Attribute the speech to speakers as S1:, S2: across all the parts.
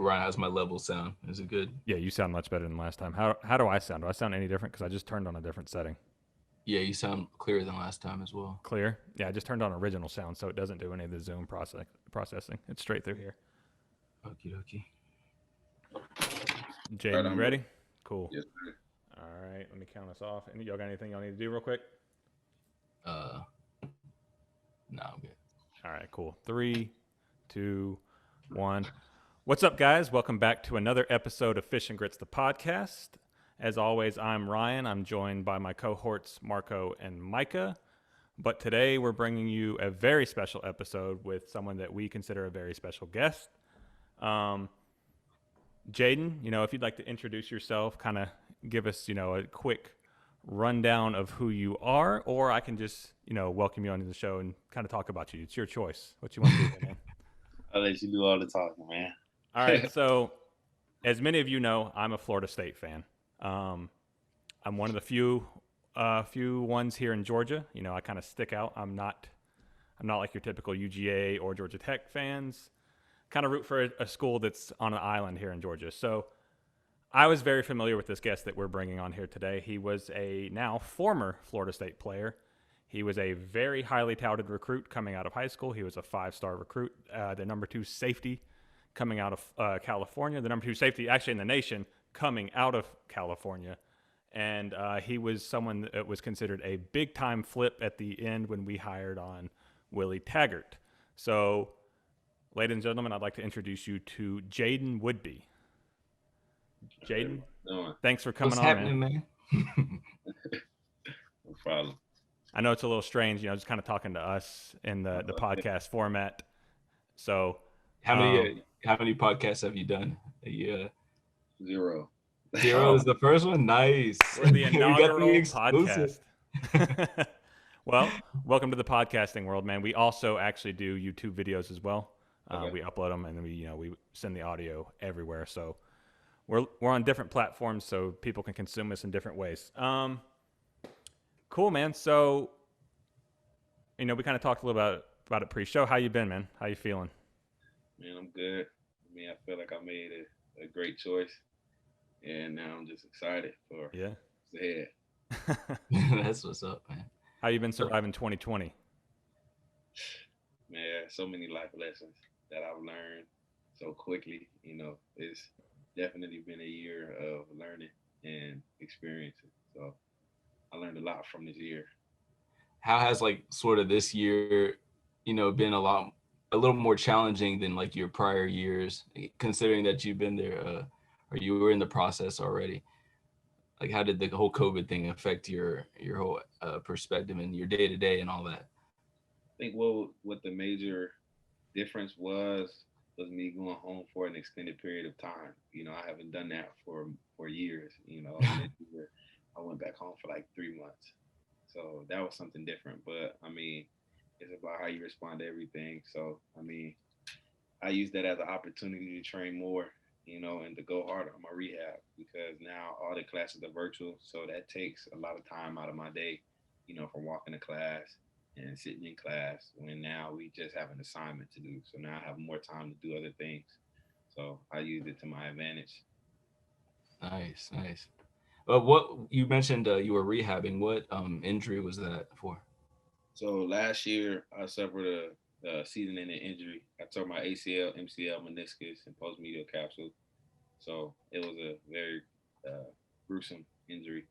S1: Ryan, how's my level sound? Is it good?
S2: Yeah, you sound much better than last time. How do I sound? Do I sound any different? Because I just turned on a different setting.
S1: Yeah, you sound clearer than last time as well.
S2: Clear? Yeah, I just turned on original sound, so it doesn't do any of the Zoom processing. It's straight through here.
S1: Okie dokie.
S2: Jaden,
S3: Right,
S2: you
S3: I'm
S2: ready?
S3: ready.
S2: Cool.
S3: Yes, sir.
S2: All right, let me count us off. Y'all got anything y'all need to do real quick?
S1: Uh, no, I'm good.
S2: All right, cool. 3, 2, 1. What's up, guys? Welcome back to another episode of Fish and Grits, the podcast. As always, I'm Ryan. I'm joined by my cohorts, Marco and Micah. But today we're bringing you a very special episode with someone that we consider a very special guest. Jaiden, if you'd like to introduce yourself, kind of give us, a quick rundown of who you are, or I can just, welcome you onto the show and kind of talk about you. It's your choice. What you want to do, man?
S3: I'll let you do all the talking, man.
S2: All right. So, as many of you know, I'm a Florida State fan. I'm one of the few ones here in Georgia. I kind of stick out. I'm not like your typical UGA or Georgia Tech fans. Kind of root for a school that's on an island here in Georgia. So I was very familiar with this guest that we're bringing on here today. He was a now former Florida State player. He was a very highly touted recruit coming out of high school. He was a 5-star recruit, the number 2 safety coming out of California, the number 2 safety actually in the nation coming out of California. And he was someone that was considered a big-time flip at the end when we hired on Willie Taggart. So, ladies and gentlemen, I'd like to introduce you to Jaiden Woodbey. Jaiden, thanks for coming
S1: What's
S2: on,
S1: happening,
S2: man.
S3: No problem.
S2: I know it's a little strange, just kind of talking to us in the podcast format. So,
S1: how many podcasts have you done?
S3: Zero.
S1: Zero is the first one. Nice.
S2: We're the inaugural
S1: we got the exclusive.
S2: podcast. Well, welcome to the podcasting world, man. We also actually do YouTube videos as well.
S3: Okay.
S2: We upload them and then we send the audio everywhere. So we're on different platforms so people can consume us in different ways. Cool, man. So we kind of talked a little about it pre-show. How you been, man? How you feeling?
S3: Man, I'm good. I feel like I made a great choice, and now I'm just excited for what's ahead.
S1: That's what's up, man.
S2: How you been surviving 2020?
S3: Man, so many life lessons that I've learned so quickly. It's definitely been a year of learning and experiencing. So I learned a lot from this year.
S1: How has sort of this year, been a little more challenging than your prior years, considering that you've been there or you were in the process already? How did the whole COVID thing affect your whole perspective and your day to day and all that?
S3: I think what the major difference was me going home for an extended period of time. I haven't done that for years. I went back home for 3 months, so that was something different. But it's about how you respond to everything. So I use that as an opportunity to train more, and to go harder on my rehab, because now all the classes are virtual, so that takes a lot of time out of my day, from walking to class and sitting in class, when now we just have an assignment to do. So now I have more time to do other things. So I used it to my advantage.
S1: Nice. What you mentioned, you were rehabbing. What injury was that for?
S3: So last year I suffered a season-ending injury. I tore my ACL, MCL, meniscus, and postmedial capsule. So it was a very gruesome injury.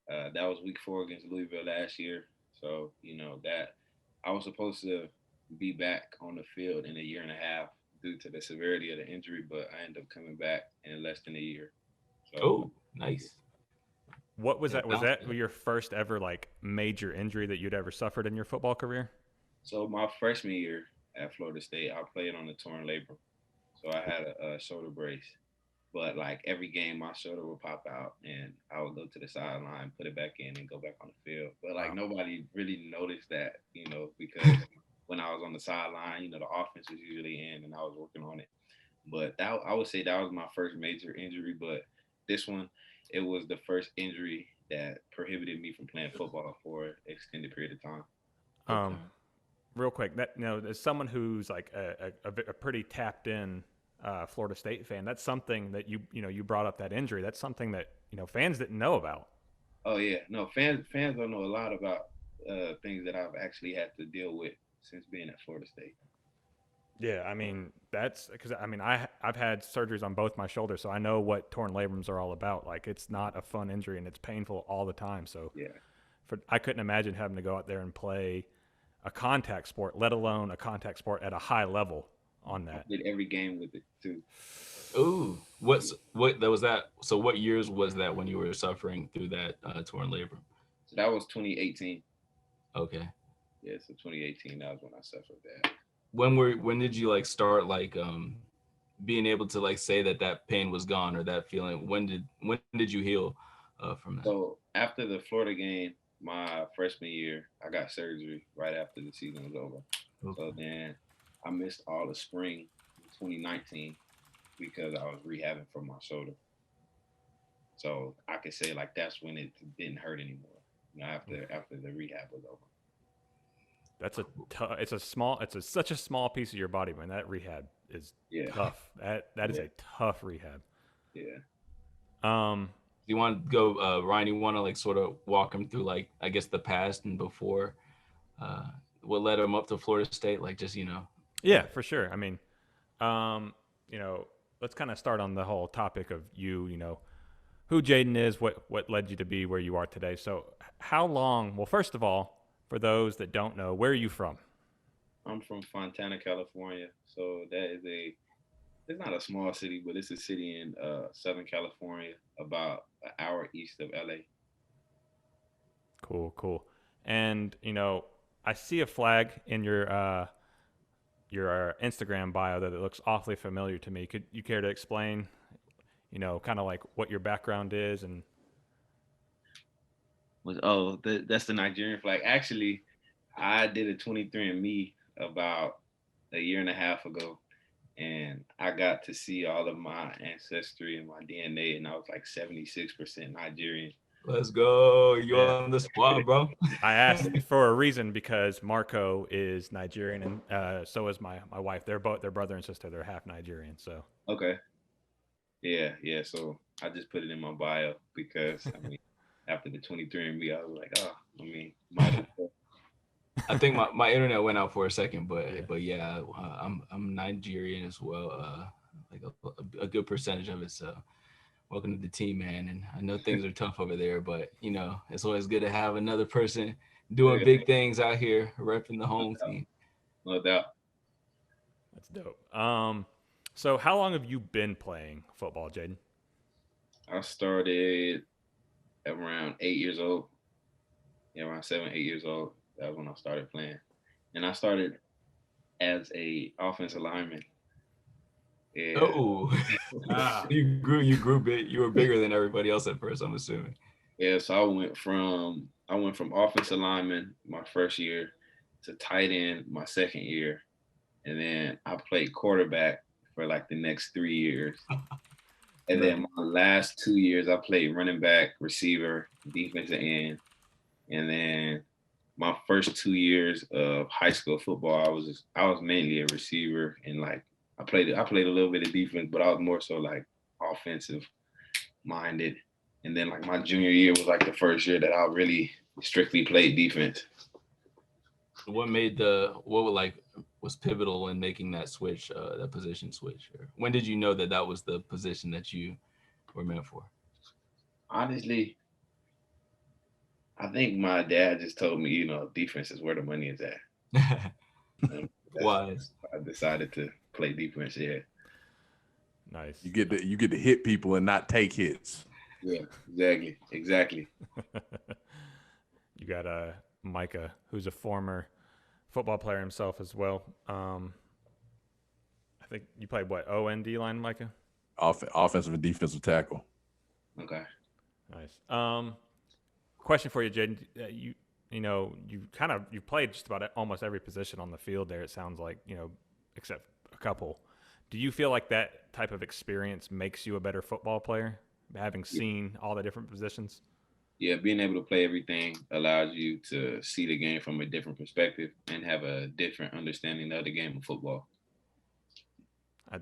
S3: That was week 4 against Louisville last year. So, that I was supposed to be back on the field in a year and a half due to the severity of the injury, but I ended up coming back in less than a year.
S1: So, nice.
S2: What was that? Was that your first ever major injury that you'd ever suffered in your football career?
S3: So my freshman year at Florida State, I played on a torn labrum. So I had a shoulder brace. But every game, my shoulder would pop out, and I would go to the sideline, put it back in, and go back on the field. But nobody really noticed that, because when I was on the sideline, the offense was usually in, and I was working on it. But I would say that was my first major injury. But this one, it was the first injury that prohibited me from playing football for an extended period of time.
S2: Real quick, that as someone who's a pretty tapped in Florida State fan, that's something that you brought up that injury. That's something that fans didn't know about.
S3: Oh yeah, no fans don't know a lot about things that I've actually had to deal with since being at Florida State.
S2: Yeah, I mean that's because I've had surgeries on both my shoulders, so I know what torn labrums are all about. Like it's not a fun injury and it's painful all the time. So
S3: Yeah,
S2: I couldn't imagine having to go out there and play a contact sport, let alone a contact sport at a high level on
S3: I
S2: that.
S3: played every game with it too.
S1: Ooh, what that was that? So what years was that when you were suffering through that torn labrum?
S3: So that was 2018.
S1: Okay.
S3: Yeah, so 2018 that was when I suffered that.
S1: When did you like start like being able to like say that that pain was gone or that feeling? When did you heal from that?
S3: So after the Florida game, my freshman year, I got surgery right after the season was over. So
S1: Okay.
S3: then I missed all the spring in 2019 because I was rehabbing from my shoulder. So I could say like that's when it didn't hurt anymore. After the rehab was over.
S2: That's such a small piece of your body, man. That rehab is
S3: Yeah,
S2: tough. That is
S3: yeah,
S2: a tough rehab.
S3: yeah.
S2: Um,
S1: Do you want to go, Ryan? You want to like sort of walk him through like I guess the past and before, uh, what led him up to Florida State? Like just
S2: yeah, for sure. I mean, um, you know, let's kind of start on the whole topic of who Jaiden is, what led you to be where you are today. So, how long? Well, first of all, for those that don't know, where are you from?
S3: I'm from Fontana, California. So that is it's not a small city, but it's a city in Southern California, about an hour east of LA.
S2: Cool, cool. And I see a flag in your Instagram bio that it looks awfully familiar to me. Could you care to explain, kind of like what your background is and
S3: That's the Nigerian flag. Actually, I did a 23andMe about a year and a half ago, and I got to see all of my ancestry and my DNA, and I was like 76% Nigerian.
S1: let's go. You
S2: yeah?
S1: on the squad, bro?
S2: I asked for a reason because Marco is Nigerian and so is my wife. They're both their brother and sister. They're half Nigerian. So
S3: Okay. Yeah, yeah. So I just put it in my bio because after the 23andMe, I was like, oh, might as well.
S1: I think my internet went out for a second,
S2: yeah,
S1: but yeah, I'm Nigerian as well. Like a good percentage of it. So welcome to the team, man. And I know things are tough over there, but it's always good to have another person doing
S3: Yeah,
S1: big things out here, repping the
S3: no
S1: home
S3: doubt.
S1: team.
S3: No doubt.
S2: that's dope. So how long have you been playing football, Jaiden?
S3: I started around 8 years old. Yeah, around 7, 8 years old. That was when I started playing, and I started as a offensive lineman. Yeah,
S1: Oh,
S2: Ah,
S1: you grew big. You were bigger than everybody else at first, I'm assuming.
S3: yeah. So I went from offensive lineman my first year to tight end my second year, and then I played quarterback for like the next 3 years. And
S2: bro.
S3: then my last 2 years, I played running back, receiver, defensive end, and then my first 2 years of high school football, I was mainly a receiver, and like I played a little bit of defense, but I was more so like offensive minded. And then like my junior year was like the first year that I really strictly played defense.
S1: What was pivotal in making that switch, that position switch? Or when did you know that that was the position that you were meant for?
S3: Honestly, I think my dad just told me, defense is where the money is at. And that's
S1: Wise.
S3: why I decided to play defense. Yeah,
S2: Nice.
S4: You get to hit people and not take hits.
S3: yeah, exactly.
S2: You got Micah, who's a former football player himself as well. I think you played what OND line, Micah.
S4: Offensive and defensive tackle.
S3: Okay.
S2: Nice. Question for you, Jaiden. You played just about almost every position on the field there. It sounds like except a couple. Do you feel like that type of experience makes you a better football player, having seen all the different positions?
S3: Yeah, being able to play everything allows you to see the game from a different perspective and have a different understanding of the game of football.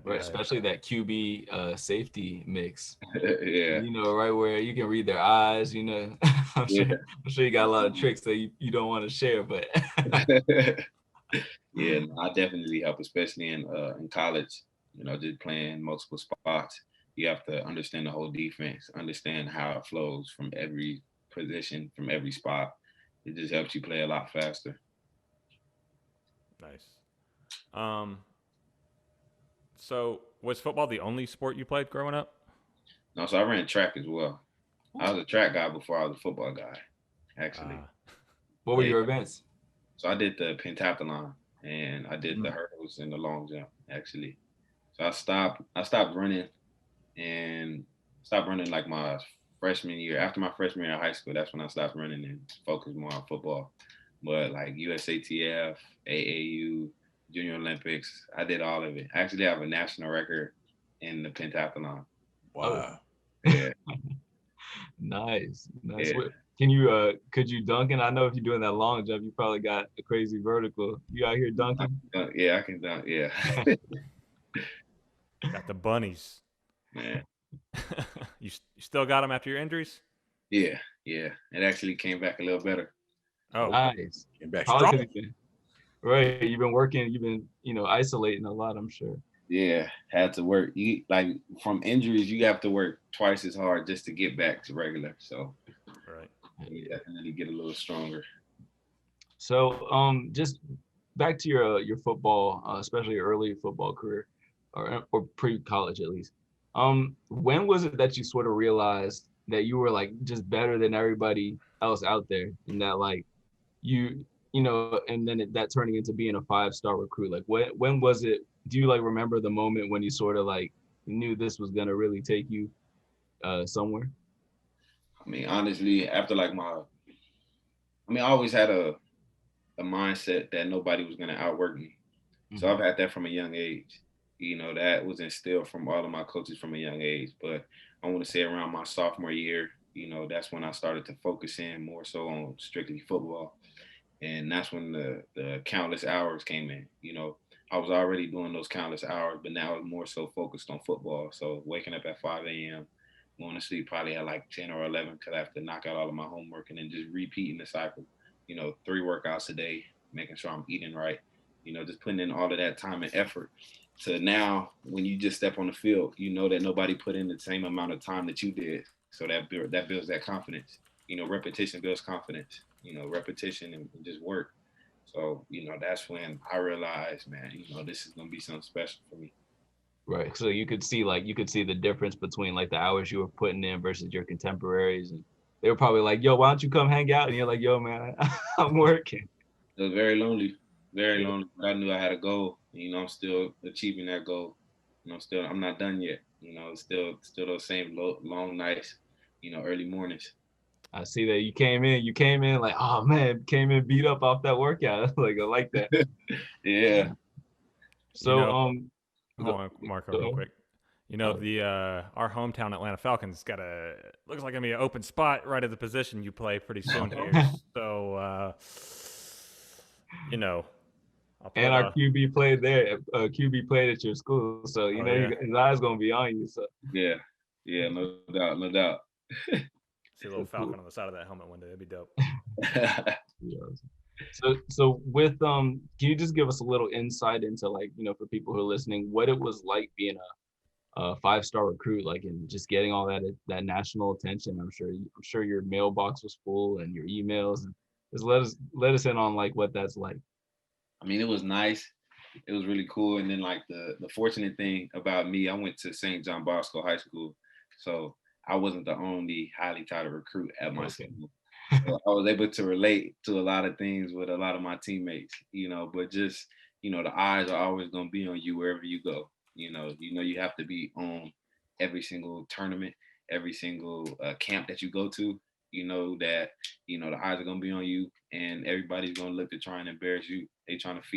S1: Right, especially that QB safety mix.
S3: Yeah.
S1: Right where you can read their eyes. I'm
S3: Yeah.
S1: sure you got a lot of tricks that you don't want to share, but
S3: Yeah, no, I definitely help, especially in college. Just playing multiple spots. You have to understand the whole defense, understand how it flows from every position, from every spot. It just helps you play a lot faster.
S2: Nice. Um, so was football the only sport you played growing up?
S3: No, so I ran track as well. I was a track guy before I was a football guy, actually.
S2: Uh,
S1: what were
S3: Yeah.
S1: your events?
S3: So I did the pentathlon and I did the
S1: Mm.
S3: hurdles and the long jump, actually. So I stopped running and stopped running like my freshman year. After my freshman year of high school, that's when I stopped running and focused more on football. But like USATF, AAU, Junior Olympics, I did all of it. I actually have a national record in the pentathlon.
S4: Wow.
S3: Yeah,
S1: Nice.
S3: yeah,
S1: Can could you dunk? And I know if you're doing that long jump, you probably got a crazy vertical. You out here dunking?
S3: yeah. I can dunk. Yeah,
S2: got the bunnies.
S3: man.
S2: You still got them after your injuries?
S3: Yeah, yeah. It actually came back a little better.
S2: Oh,
S1: Nice.
S4: Came back
S1: Probably
S4: strong.
S1: because right. You've been working. You've been isolating a lot. I'm sure.
S3: Yeah, had to work. You like from injuries, you have to work twice as hard just to get back to regular. So
S2: right.
S3: you definitely get a little stronger.
S1: So just back to your football, especially your early football career, or pre-college at least. When was it that you sort of realized that you were like just better than everybody else out there, and that like and then that turning into being a 5-star recruit? Like when was it? Do you like remember the moment when you sort of like knew this was gonna really take you somewhere?
S3: I mean, honestly, after like I always had a mindset that nobody was gonna outwork me. So I've had that from a young age. That was instilled from all of my coaches from a young age. But I want to say around my sophomore year, that's when I started to focus in more so on strictly football. And that's when the countless hours came in. I was already doing those countless hours, but now I'm more so focused on football. So waking up at 5 a.m., going to sleep probably at like 10 or 11 because I have to knock out all of my homework and then just repeating the cycle. 3 workouts a day, making sure I'm eating right. Just putting in all of that time and effort. To now, when you just step on the field, you know that nobody put in the same amount of time that you did. So that builds that confidence. Repetition builds confidence. Repetition and just work. So that's when I realized, man, this is gonna be something special for me.
S1: Right. So you could see the difference between like the hours you were putting in versus your contemporaries, and they were probably like, "Yo, why don't you come hang out?" And you're like, "Yo, man, I'm working."
S3: It was very lonely, very lonely. But I knew I had a goal. I'm still achieving that goal. I'm not done yet. It's still those same long nights. Early mornings.
S1: I see that you came in like, "Oh man, came in beat up off that workout." Like I like that.
S3: Yeah.
S2: You
S1: So
S2: know, hold
S1: go,
S2: on, Marco,
S1: go
S2: real
S1: ahead.
S2: quick. The our hometown Atlanta Falcons got looks like gonna be an open spot right at the position you play pretty soon here. So I'll
S1: And
S2: put
S1: our QB played there. QB played at your school, so
S2: oh yeah,
S1: his eyes gonna be on you. So
S3: Yeah. Yeah. No doubt. No doubt.
S2: see a little
S1: so
S2: falcon
S1: cool.
S2: on the side of that helmet one day. That'd be dope.
S1: Yeah. So with can you just give us a little insight into like for people who are listening, what it was like being a 5-star recruit, like and just getting all that national attention? I'm sure your mailbox was full and your emails. And just let us in on like what that's like.
S3: It was nice. It was really cool. And then like the fortunate thing about me, I went to St. John Bosco High School, so I wasn't the only highly touted recruit at my
S1: Okay.
S3: school. So I was able to relate to a lot of things with a lot of my teammates, but just, the eyes are always going to be on you wherever you go. You have to be on every single tournament, every single camp that you go to. That, the eyes are going to be on you and everybody's going to look to try and embarrass you. They trying to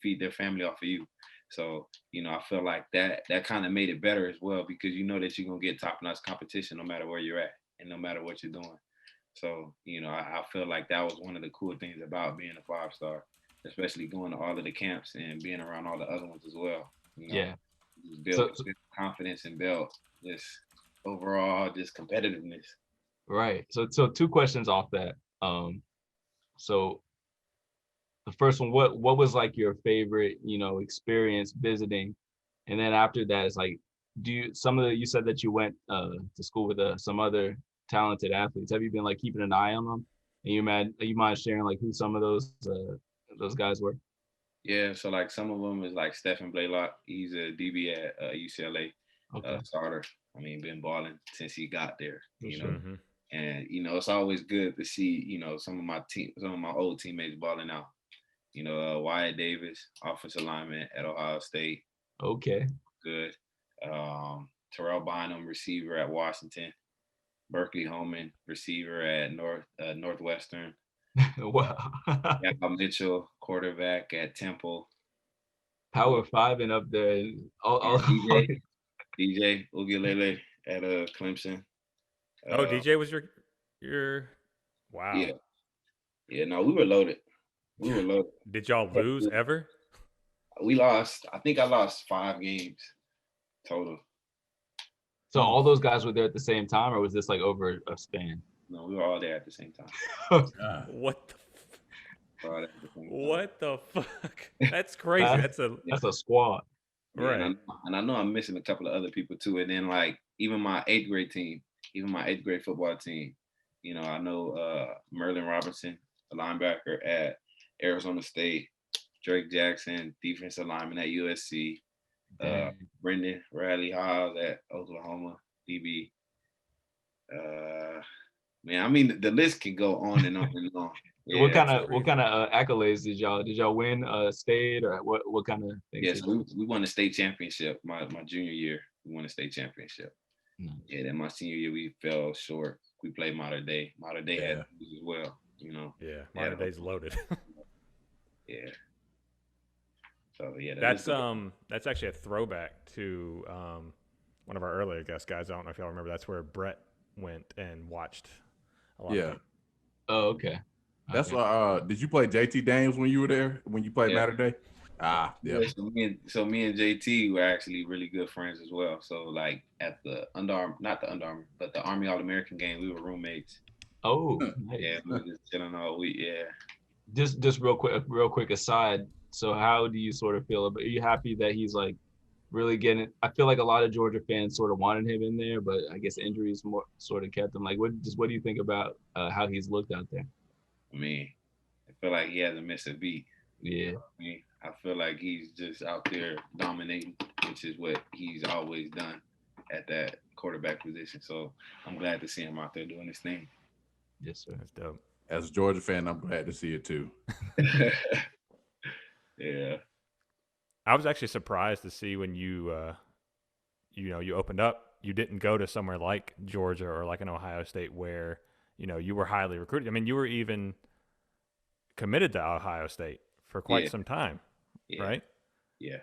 S3: feed their family off of you. So, I feel like that kind of made it better as well because you know that you're going to get top notch competition no matter where you're at and no matter what you're doing. So, I feel like that was one of the cool things about being a 5-star, especially going to all of the camps and being around all the other ones as well.
S1: Yeah.
S3: Just
S1: So,
S3: build confidence and build just overall just competitiveness.
S1: right. So two questions off that. So the first one, what was like your favorite, experience visiting? And then after that, it's like, you said that you went to school with some other talented athletes. Have you been like keeping an eye on them? And you mind sharing like who some of those guys were?
S3: Yeah, so like some of them is like Stephen Blaylock. He's a DB at UCLA,
S1: Okay,
S3: starter. I mean, been balling since he got there.
S1: for
S3: You know,
S1: sure.
S2: Mm-hmm.
S3: and it's always good to see some of my old teammates balling out. Wyatt Davis, offensive lineman at Ohio State,
S1: Okay.
S3: good. Terrell Bynum, receiver at Washington. Berkeley Holman, receiver at Northwestern.
S1: Wow.
S3: Al Mitchell, quarterback at Temple.
S1: Power five and up there. And
S3: And DJ Ugalele at Clemson.
S2: Oh,
S3: Uh,
S2: DJ was your wow.
S3: yeah, yeah. No, we were loaded. We were loaded.
S2: Did y'all lose ever?
S3: We lost. I think I lost 5 games total.
S1: So all those guys were there at the same time, or was this like over a span?
S3: No, we were all there at the same time.
S4: God.
S2: What the
S3: We were all there at the same time.
S2: what the fuck? That's crazy. That's a
S1: That's a squad.
S3: Yeah,
S2: right.
S3: and I know I'm missing a couple of other people too. And then like even my 8th grade team, even my 8th grade football team, I know Merlin Robinson, a linebacker at Arizona State, Drake Jackson, defensive lineman at USC,
S1: Dang.
S3: Brendan Riley Howes at Oklahoma, DB. Man, I mean the list can go on and on and on. Yeah,
S1: What kind of accolades did y'all win? State or what kind of things?
S3: yeah, so we won the state championship my junior year. We won the state championship.
S1: Nice.
S3: Yeah, then my senior year we fell short. We played Modern Day. Modern Day had as well.
S2: Yeah, modern day's loaded.
S3: Yeah. So yeah,
S2: that's actually a throwback to one of our earlier guest guys. I don't know if y'all remember. That's where Brett went and watched a lot.
S4: Yeah.
S2: Of them.
S1: Oh, okay.
S4: That's did you play JT Daniels when you were there? When you played
S3: Yeah.
S4: Matter Day? Ah, yeah.
S3: So me and JT were actually really good friends as well. So like at the not the Under Armour, but the Army All American game, we were roommates.
S1: Oh, nice.
S3: Yeah, we were just chilling all week. Yeah.
S1: Just real quick aside. So how do you sort of feel about? Are you happy that he's like really getting? I feel like a lot of Georgia fans sort of wanted him in there, but I guess injuries more sort of kept him. Like, what do you think about how he's looked out there?
S3: I mean, I feel like he hasn't missed a beat.
S1: Yeah.
S3: I feel like he's just out there dominating, which is what he's always done at that quarterback position. So I'm glad to see him out there doing his thing.
S1: Yes, sir.
S2: That's dope.
S4: As a Georgia fan, I'm glad to see it too.
S3: Yeah.
S2: I was actually surprised to see when you opened up. You didn't go to somewhere like Georgia or like an Ohio State where you were highly recruited. I mean, you were even committed to Ohio State for quite some time, right?
S3: Yeah.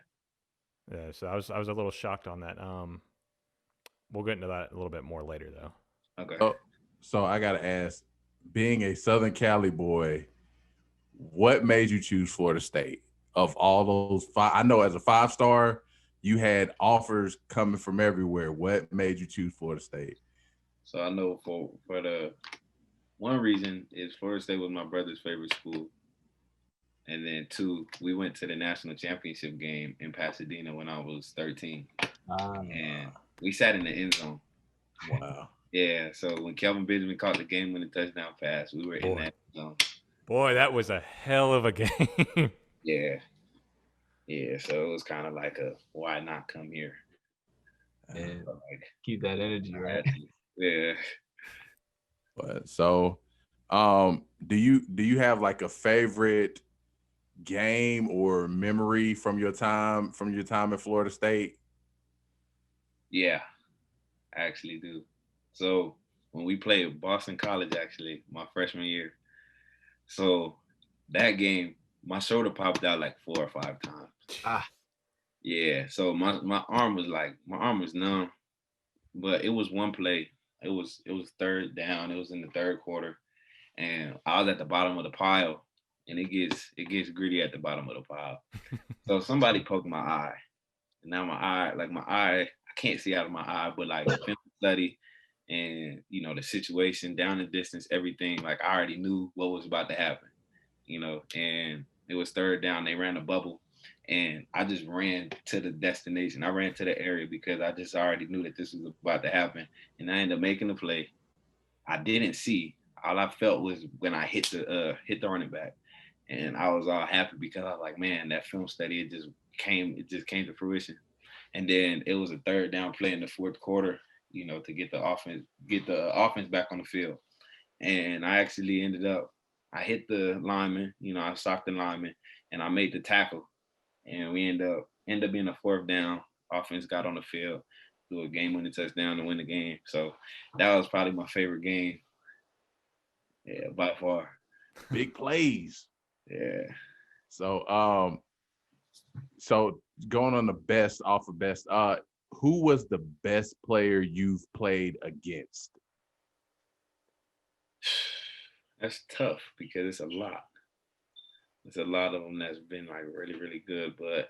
S2: Yeah. So I was a little shocked on that. We'll get into that a little bit more later, though.
S3: Okay.
S4: So I gotta ask, being a Southern Cali boy, what made you choose Florida State? Of all those 5, I know as a 5-star, you had offers coming from everywhere. What made you choose Florida State?
S3: So I know for the one reason is Florida State was my brother's favorite school. And then 2, we went to the national championship game in Pasadena when I was 13. And we sat in the end zone.
S4: Wow.
S3: Yeah, so when Kelvin Benjamin caught the game-winning touchdown pass, we were in that zone.
S2: Boy, that was a hell of a game.
S3: Yeah. Yeah, so it was kind of like why not come here?
S1: And keep that energy, right?
S3: Yeah.
S4: But so, do you have like a favorite game or memory from your time at Florida State?
S3: Yeah, I actually do. So when we played Boston College, actually, my freshman year, so that game, my shoulder popped out like 4 or 5 times. Yeah, so my arm was numb, but it was one play. It was 3rd down. It was in the 3rd quarter, and I was at the bottom of the pile, and it gets gritty at the bottom of the pile. So somebody poked my eye, And now I can't see out of my eye, but like the film study and the situation, down the distance, everything, like I already knew what was about to happen, and it was third down. They ran a bubble, and I just ran to the destination. I ran to the area because I just already knew that this was about to happen, and I ended up making the play. I didn't see. All I felt was when I hit the running back, and I was all happy because I was like, man, that film study it just came to fruition. And then it was a third down play in the fourth quarter, to get the offense back on the field. And I actually I hit the lineman, I stopped the lineman, and I made the tackle, and we end up being a fourth down. Offense got on the field, do a game-winning touchdown to win the game. So that was probably my favorite game, yeah, by far.
S4: Big plays.
S3: Yeah.
S4: So going on the best off of best, who was the best player you've played against?
S3: That's tough because it's a lot. It's a lot of them that's been like really, really good, but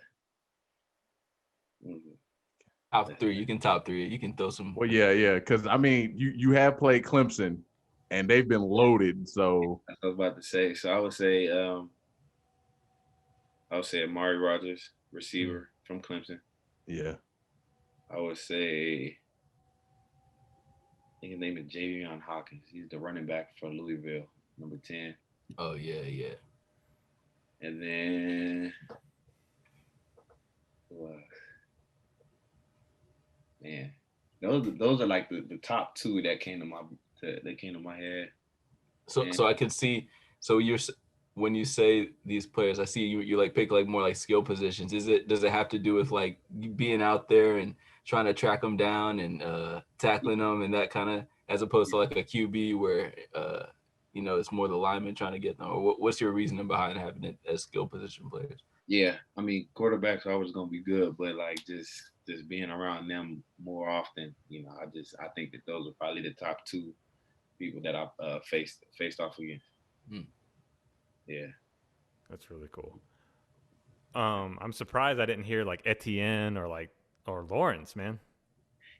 S1: Top three. You can top three. You can throw some.
S4: Well, yeah, because I mean, you have played Clemson, and they've been loaded. So
S3: I was about to say. So I would say Amari Rogers, receiver from Clemson.
S4: yeah,
S3: I would say, I think his name is Javion Hawkins. He's the running back for Louisville, number 10.
S1: Oh yeah.
S3: And then, man, those are like the top two that came to my head.
S1: So I could see. So when you say these players, I see you like pick like more like skill positions. Does it have to do with like being out there and trying to track them down and tackling them and that kind of, as opposed to like a QB where it's more the lineman trying to get them? Or what's your reasoning behind having it as skill position players?
S3: Yeah, I mean, quarterbacks are always gonna be good, but like just being around them more often, I think that those are probably the top two people that I've faced off against.
S1: Hmm.
S3: Yeah.
S2: That's really cool. I'm surprised I didn't hear like Etienne or Lawrence, man.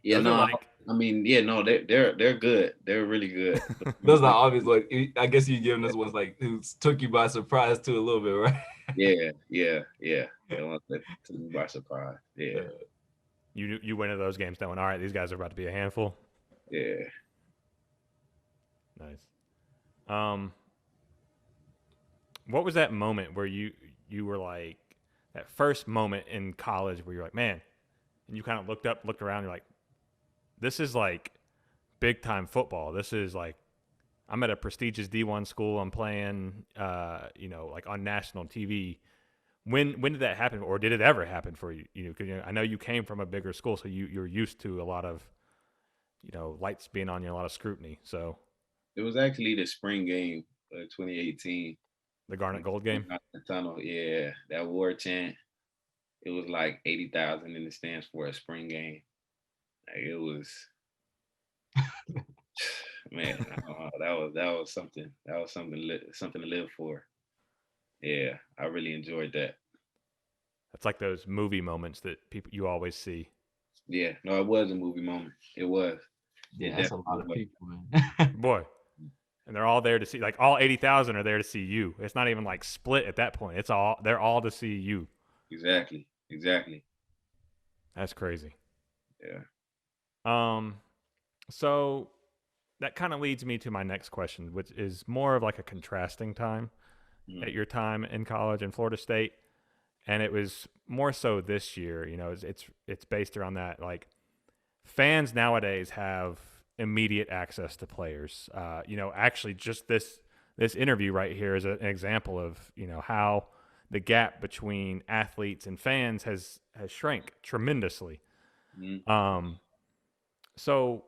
S3: Yeah,
S2: Those are
S3: no,
S2: like
S3: I mean, yeah, no, they're good. They're really good.
S1: Those not obvious. Like I guess you giving us ones like who took you by surprise too a little bit, right?
S3: Yeah. The ones that took me by surprise. Yeah,
S2: you went into those games knowing, all right, these guys are about to be a handful.
S3: yeah.
S2: Nice. What was that moment where you were like, that first moment in college where you're like, man, and you kind of looked around, you're like, this is like big time football. This is like, I'm at a prestigious D1 school. I'm playing, like on national TV. When did that happen, or did it ever happen for you? Because I know you came from a bigger school, so you're used to a lot of, lights being on you, a lot of scrutiny. So
S3: It was actually the spring game, 2018.
S2: the Garnet Gold game.
S3: The tunnel, yeah, that war chant. It was like 80,000 in the stands for a spring game. Like it was, man. That was something. That was something to live for. Yeah, I really enjoyed that.
S2: That's like those movie moments that you always see.
S3: Yeah, no, it was a movie moment. It was.
S1: Yeah,
S3: It
S1: that's a lot of
S3: was.
S1: people, man.
S2: Boy. And they're all there to see, like all 80,000 are there to see you. It's not even like split at that point. They're all to see you.
S3: Exactly.
S2: That's crazy.
S3: Yeah.
S2: So that kind of leads me to my next question, which is more of like a contrasting time at your time in college in Florida State. And it was more so this year, it's based around that. Like fans nowadays have immediate access to players. Actually just this interview right here is an example of, how the gap between athletes and fans has shrank tremendously. So,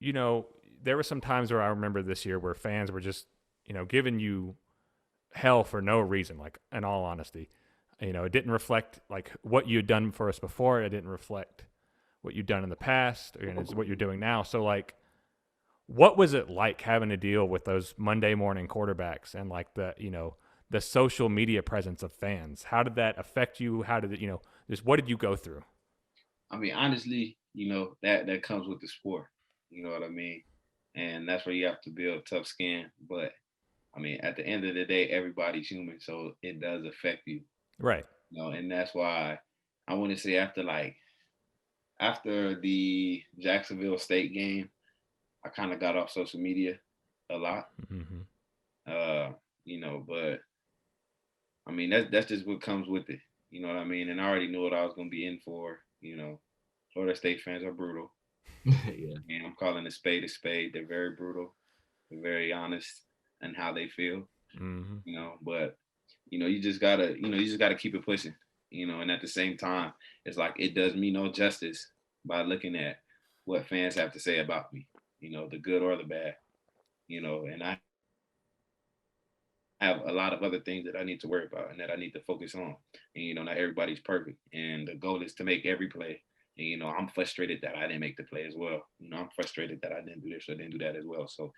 S2: there were some times where I remember this year where fans were just, giving you hell for no reason, like in all honesty. It didn't reflect like what you'd done for us before. It didn't reflect what you'd done in the past, or it's what you're doing now. So like, what was it like having to deal with those Monday morning quarterbacks and like the the social media presence of fans. How did that affect you? How did it, just what did you go through?
S3: I mean, honestly, that comes with the sport. You know what I mean? And that's where you have to build tough skin. But I mean, at the end of the day, everybody's human, so it does affect you.
S2: Right.
S3: And that's why I want to say after the Jacksonville State game, I kind of got off social media a lot.
S2: Mm-hmm.
S3: But I mean, that's just what comes with it. You know what I mean? And I already knew what I was gonna be in for. Florida State fans are brutal.
S1: Yeah.
S3: And I'm calling a spade a spade. They're very brutal. They're very honest in how they feel.
S2: Mm-hmm.
S3: But you just gotta keep it pushing. And at the same time, it's like it does me no justice by looking at what fans have to say about me. The good or the bad. And I have a lot of other things that I need to worry about and that I need to focus on. And not everybody's perfect. And the goal is to make every play. And I'm frustrated that I didn't make the play as well. I'm frustrated that I didn't do this or didn't do that as well. So,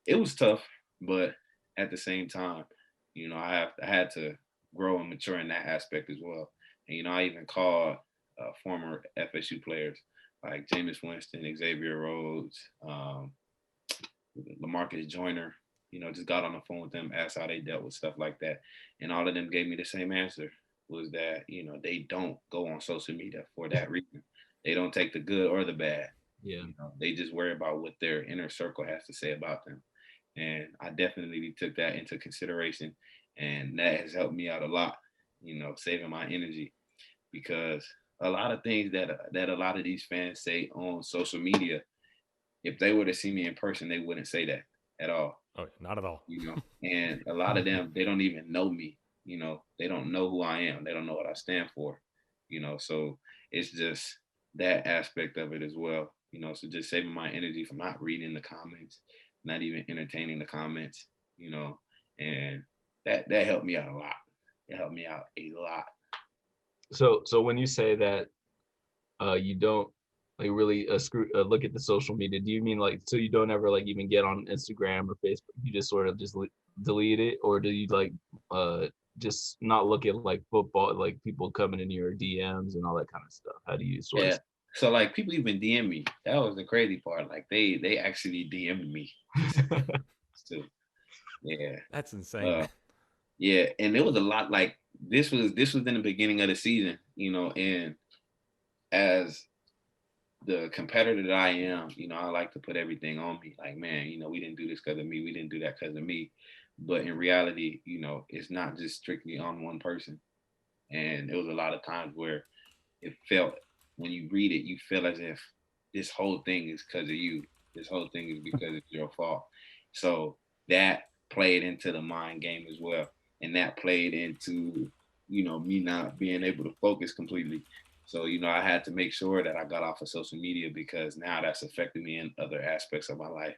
S3: it was tough, but at the same time, I had to grow and mature in that aspect as well. And I even called former FSU players like Jameis Winston, Xavier Rhodes, LaMarcus Joyner, just got on the phone with them, asked how they dealt with stuff like that. And all of them gave me the same answer, was that, they don't go on social media for that reason. They don't take the good or the bad.
S1: Yeah.
S3: They just worry about what their inner circle has to say about them. And I definitely took that into consideration. And that has helped me out a lot, saving my energy. Because a lot of things that a lot of these fans say on social media, if they were to see me in person, they wouldn't say that at all.
S2: Oh, not at all.
S3: And a lot of them, they don't even know me. They don't know who I am. They don't know what I stand for. So it's just that aspect of it as well. So just saving my energy from not reading the comments, not even entertaining the comments. And that helped me out a lot. It helped me out a lot.
S1: So when you say that you don't like really look at the social media, do you mean like so you don't ever like even get on Instagram or Facebook? You just sort of just delete it, or do you like just not look at like football, like people coming in your DMs and all that kind of stuff? How do you sort of?
S3: So like people even DM me. That was the crazy part. Like they actually DM'd me. So yeah,
S2: that's insane.
S3: Yeah, and it was a lot. Like this was in the beginning of the season, and as the competitor that I am, I like to put everything on me. Like, man, we didn't do this because of me. We didn't do that because of me. But in reality, it's not just strictly on one person. And it was a lot of times where it felt, when you read it, you feel as if this whole thing is because of you. This whole thing is because it's your fault. So that played into the mind game as well. And that played into, me not being able to focus completely. So, I had to make sure that I got off of social media, because now that's affecting me in other aspects of my life.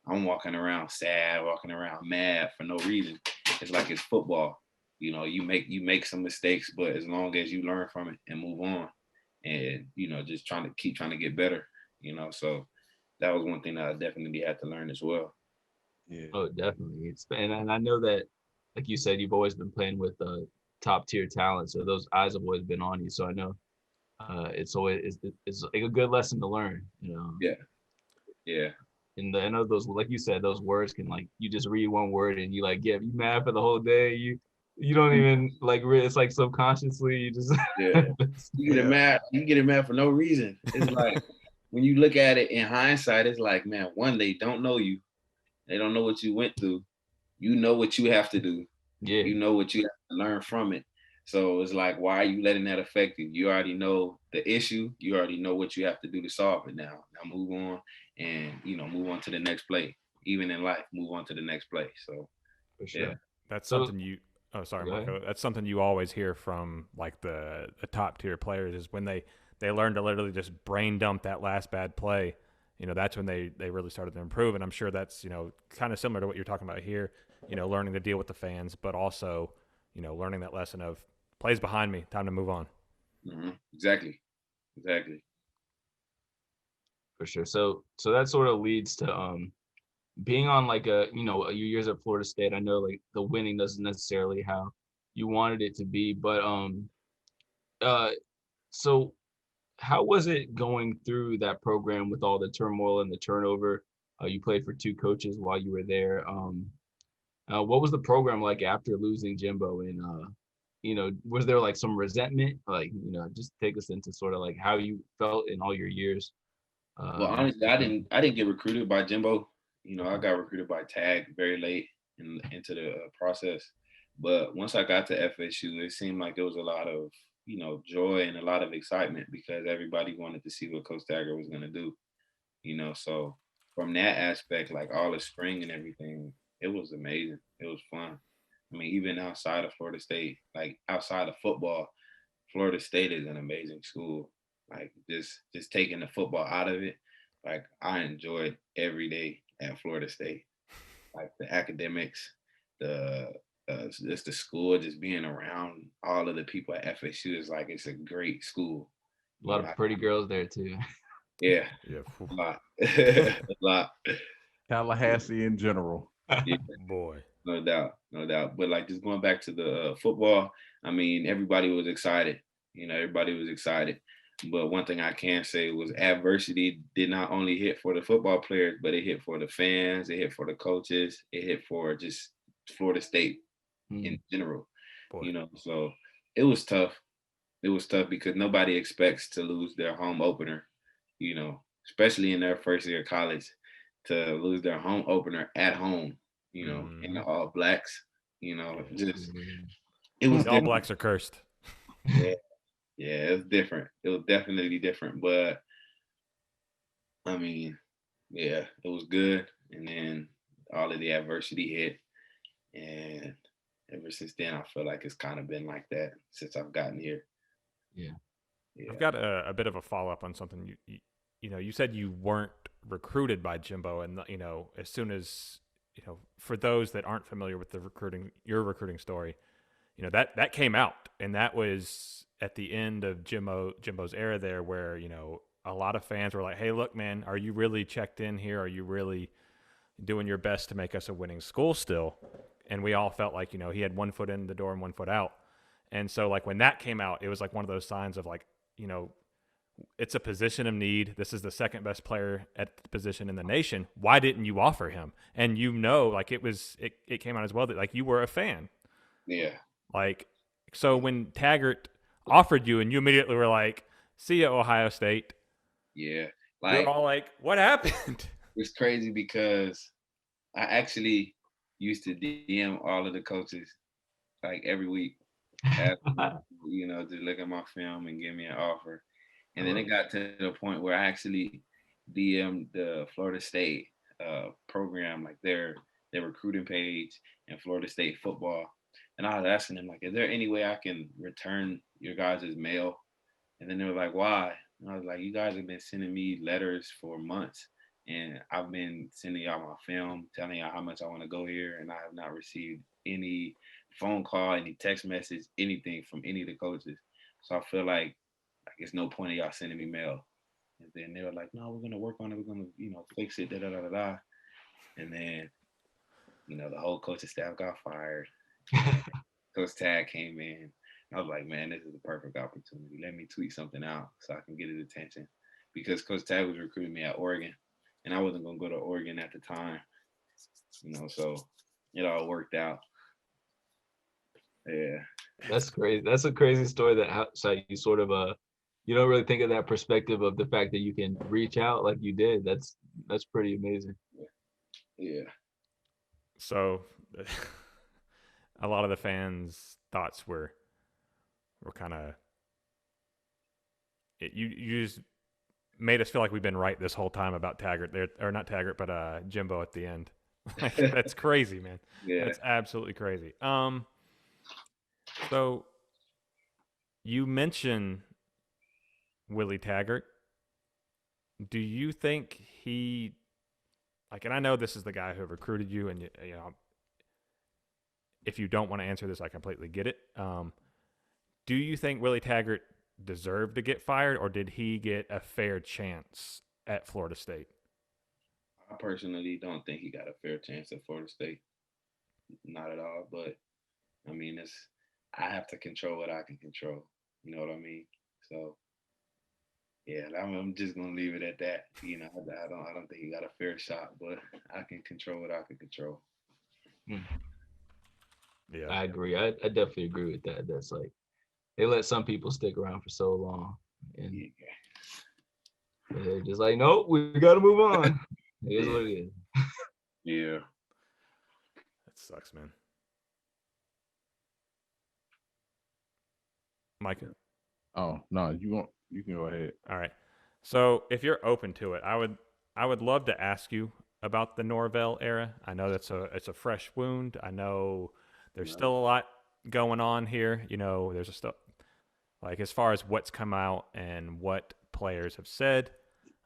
S3: I'm walking around sad, walking around mad for no reason. It's like it's football. You make some mistakes, but as long as you learn from it and move on, and just trying to get better. So that was one thing that I definitely had to learn as well.
S1: Yeah. Oh, definitely. And I know that, like you said, you've always been playing with top tier talent, so those eyes have always been on you. So I know it's always it's like a good lesson to learn.
S3: Yeah.
S1: And I know those, like you said, those words can, like, you just read one word and you like you mad for the whole day. You don't even like it's like subconsciously you just
S3: you get it mad for no reason. It's like when you look at it in hindsight, it's like, man, one, they don't know you. They don't know what you went through. You know what you have to do.
S1: Yeah.
S3: You know what you have to learn from it. So it's like, why are you letting that affect you? You already know the issue. You already know what you have to do to solve it now. Now move on and, move on to the next play. Even in life, move on to the next play. So,
S1: for sure.
S3: Yeah.
S2: That's something you – oh, sorry, Marco. That's something you always hear from, like, the top-tier players is when they learn to literally just brain dump that last bad play. That's when they really started to improve. And I'm sure that's, kind of similar to what you're talking about here, learning to deal with the fans, but also, learning that lesson of plays behind me, time to move on.
S3: Mm-hmm. Exactly.
S1: For sure. So that sort of leads to being on like your years at Florida State, I know like the winning doesn't necessarily how you wanted it to be, but uh, so how was it going through that program with all the turmoil and the turnover? You played for two coaches while you were there. What was the program like after losing Jimbo? And was there like some resentment? Like, just take us into sort of like how you felt in all your years.
S3: Well, honestly, I didn't get recruited by Jimbo. I got recruited by Tag very late into the process. But once I got to FSU, it seemed like it was a lot of joy and a lot of excitement because everybody wanted to see what Coach Taggart was going to do. So from that aspect, like all the spring and everything, it was amazing. It was fun. I mean, even outside of Florida State, like outside of football, Florida State is an amazing school. Like just taking the football out of it, like I enjoyed every day at Florida State. Like the academics, the just the school, just being around all of the people at FSU is like it's a great school.
S1: A lot of pretty girls there too.
S3: Yeah,
S2: Yeah.
S3: a lot, a lot.
S4: Tallahassee in general.
S3: Yeah,
S2: Boy.
S3: no doubt, no doubt. But like just going back to the football, I mean, everybody was excited. Everybody was excited. But one thing I can say was adversity did not only hit for the football players, but it hit for the fans, it hit for the coaches, it hit for just Florida State in general.
S2: Boy.
S3: So it was tough. It was tough because nobody expects to lose their home opener, especially in their first year of college, to lose their home opener at home, in the All Blacks, just it was
S2: the All Blacks are cursed.
S3: Yeah, yeah, it was different. It was definitely different, but I mean, yeah, it was good. And then all of the adversity hit, and ever since then, I feel like it's kind of been like that since I've gotten here.
S1: Yeah.
S2: I've got a bit of a follow up on something. You said you weren't recruited by Jimbo, and as soon as for those that aren't familiar with your recruiting story, that came out, and that was at the end of Jimbo's era there, where a lot of fans were like, "Hey, look, man, are you really checked in here? Are you really doing your best to make us a winning school still?" And we all felt like he had one foot in the door and one foot out. And so like when that came out, it was like one of those signs of like, it's a position of need. This is the second best player at the position in the nation. Why didn't you offer him? And like it came out as well that like you were a fan.
S3: Yeah.
S2: Like, so when Taggart offered you and you immediately were like, "See ya, Ohio State."
S3: Yeah.
S2: Like, you're all like, "What happened?"
S3: It's crazy because I actually used to DM all of the coaches like every week. To look at my film and give me an offer. And then it got to the point where I actually DM'd the Florida State program, like their recruiting page and Florida State football. And I was asking them, like, is there any way I can return your guys' mail? And then they were like, why? And I was like, you guys have been sending me letters for months. And I've been sending y'all my film, telling y'all how much I want to go here. And I have not received any phone call, any text message, anything from any of the coaches. So I feel like it's no point of y'all sending me mail. And then they were like, no, we're going to work on it. We're going to, fix it, da-da-da-da-da. And then, the whole coaching staff got fired. Coach Tag came in. I was like, man, this is the perfect opportunity. Let me tweet something out so I can get his attention. Because Coach Tag was recruiting me at Oregon, and I wasn't going to go to Oregon at the time. So it all worked out. Yeah.
S1: That's crazy. That's a crazy story that so you sort of you don't really think of that perspective of the fact that you can reach out like you did. That's pretty amazing.
S3: Yeah.
S2: So a lot of the fans' thoughts were kind of you just made us feel like we've been right this whole time about Taggart there, or not Taggart, but Jimbo at the end. Like, that's crazy, man.
S3: Yeah.
S2: That's absolutely crazy. So you mentioned Willie Taggart. Do you think he, like, and I know this is the guy who recruited you, and if you don't want to answer this, I completely get it. Do you think Willie Taggart deserved to get fired, or did he get a fair chance at Florida State?
S3: I personally don't think he got a fair chance at Florida State. Not at all. But I mean, I have to control what I can control. You know what I mean? So yeah, I'm just gonna leave it at that. You know, I don't think he got a fair shot, but I can control what I can control.
S1: Hmm.
S2: Yeah.
S1: I agree. I definitely agree with that. That's like they let some people stick around for so long, and
S3: Yeah,
S1: they're just like, nope, we got to move on. It is what it is.
S3: yeah.
S2: That sucks, man. Micah.
S4: Oh no, you can go ahead.
S2: All right. So if you're open to it, I would love to ask you about the Norvell era. I know it's a fresh wound. I know there's still a lot going on here. You know, there's a stuff like as far as what's come out and what players have said.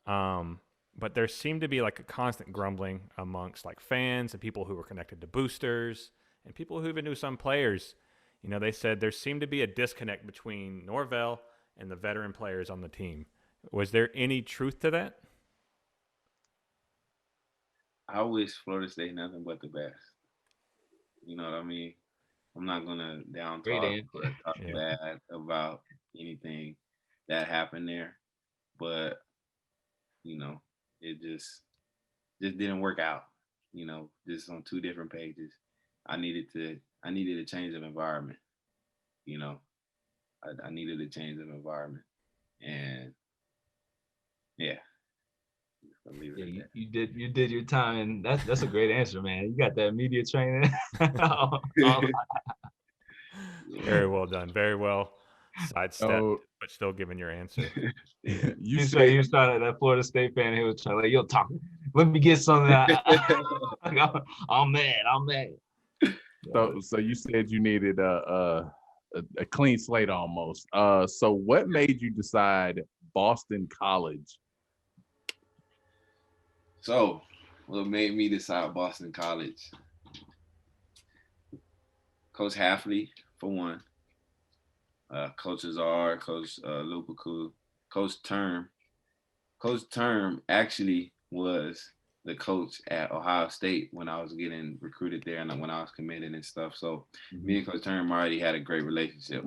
S2: But there seemed to be like a constant grumbling amongst like fans and people who were connected to boosters and people who even knew some players. You know, they said there seemed to be a disconnect between Norvell and the veteran players on the team. Was there any truth to that?
S3: I wish Florida State nothing but the best. You know what I mean? I'm not gonna down
S1: Great
S3: talk
S1: answer.
S3: or talk
S2: Yeah.
S3: bad about anything that happened there, but you know, it just didn't work out. You know, just on two different pages. I needed a change of environment. You know, I needed a change of environment, and yeah, I'll leave it
S1: Yeah,
S3: at that.
S1: you did your time, and that's a great answer, man. You got that media training.
S2: Very well done. Very well sidestepped,
S4: Oh,
S2: but still giving your answer.
S4: yeah, you
S1: He
S4: said
S1: was trying to that Florida State fan. He was trying like, yo, talk. Let me get something. I'm mad. I'm mad.
S4: so. You said you needed a clean slate almost. So what made you decide Boston College?
S3: So, what made me decide Boston College? Coach Halfley, for one. Coach Azar, Coach Lupiku, Coach Term. Coach Term actually was the coach at Ohio State when I was getting recruited there and when I was committed and stuff. So me and Coach Term already had a great relationship.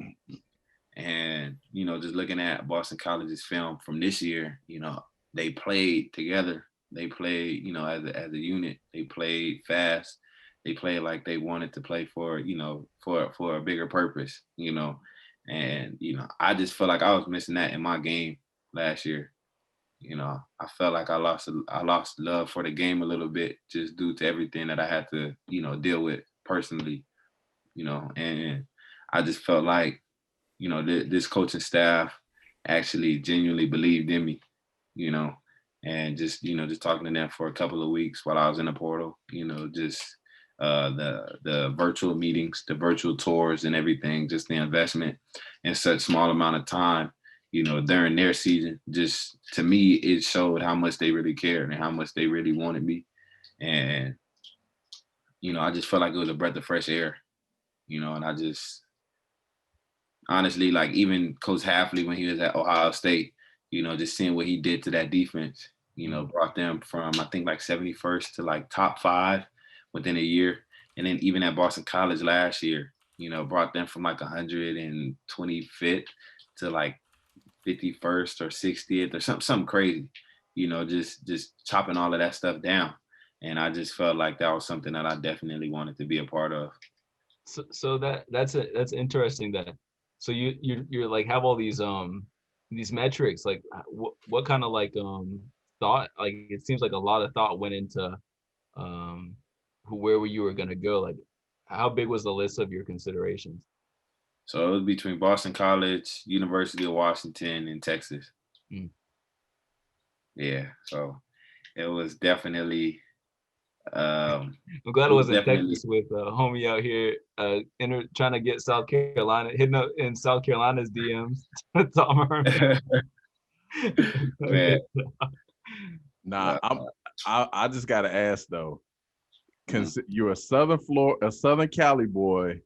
S3: And, you know, just looking at Boston College's film from this year, you know, they played together. They played, you know, as a unit. They played fast. They played like they wanted to play for, you know, for a bigger purpose, you know. And, you know, I just felt like I was missing that in my game last year. You know, I felt like I lost love for the game a little bit just due to everything that I had to, you know, deal with personally, you know, and I just felt like, you know, this coaching staff actually genuinely believed in me, you know, and just, you know, just talking to them for a couple of weeks while I was in the portal, you know, just the virtual meetings, the virtual tours and everything, just the investment in such small amount of time, you know, during their season, just to me, it showed how much they really cared and how much they really wanted me. And, you know, I just felt like it was a breath of fresh air, you know, and I just, honestly, like even Coach Halfley when he was at Ohio State, you know, just seeing what he did to that defense, you know, brought them from I think like 71st to like top 5 within a year. And then even at Boston College last year, you know, brought them from like 125th to like 51st or 60th or something crazy, you know, just chopping all of that stuff down. And I just felt like that was something that I definitely wanted to be a part of.
S1: So that's interesting that so you're like have all these metrics like what kind of like thought, like it seems like a lot of thought went into where you were going to go, like how big was the list of your considerations?
S3: So it was between Boston College, University of Washington, and Texas.
S1: Mm.
S3: Yeah, so it was definitely
S1: I'm glad
S3: it
S1: it
S3: was
S1: wasn't
S3: definitely
S1: Texas with homie out here trying to get South Carolina, hitting up in South Carolina's DMs. Tom Herman.
S3: man.
S4: Nah, I just gotta ask though.
S3: Mhm.
S4: You're a Southern Cali boy.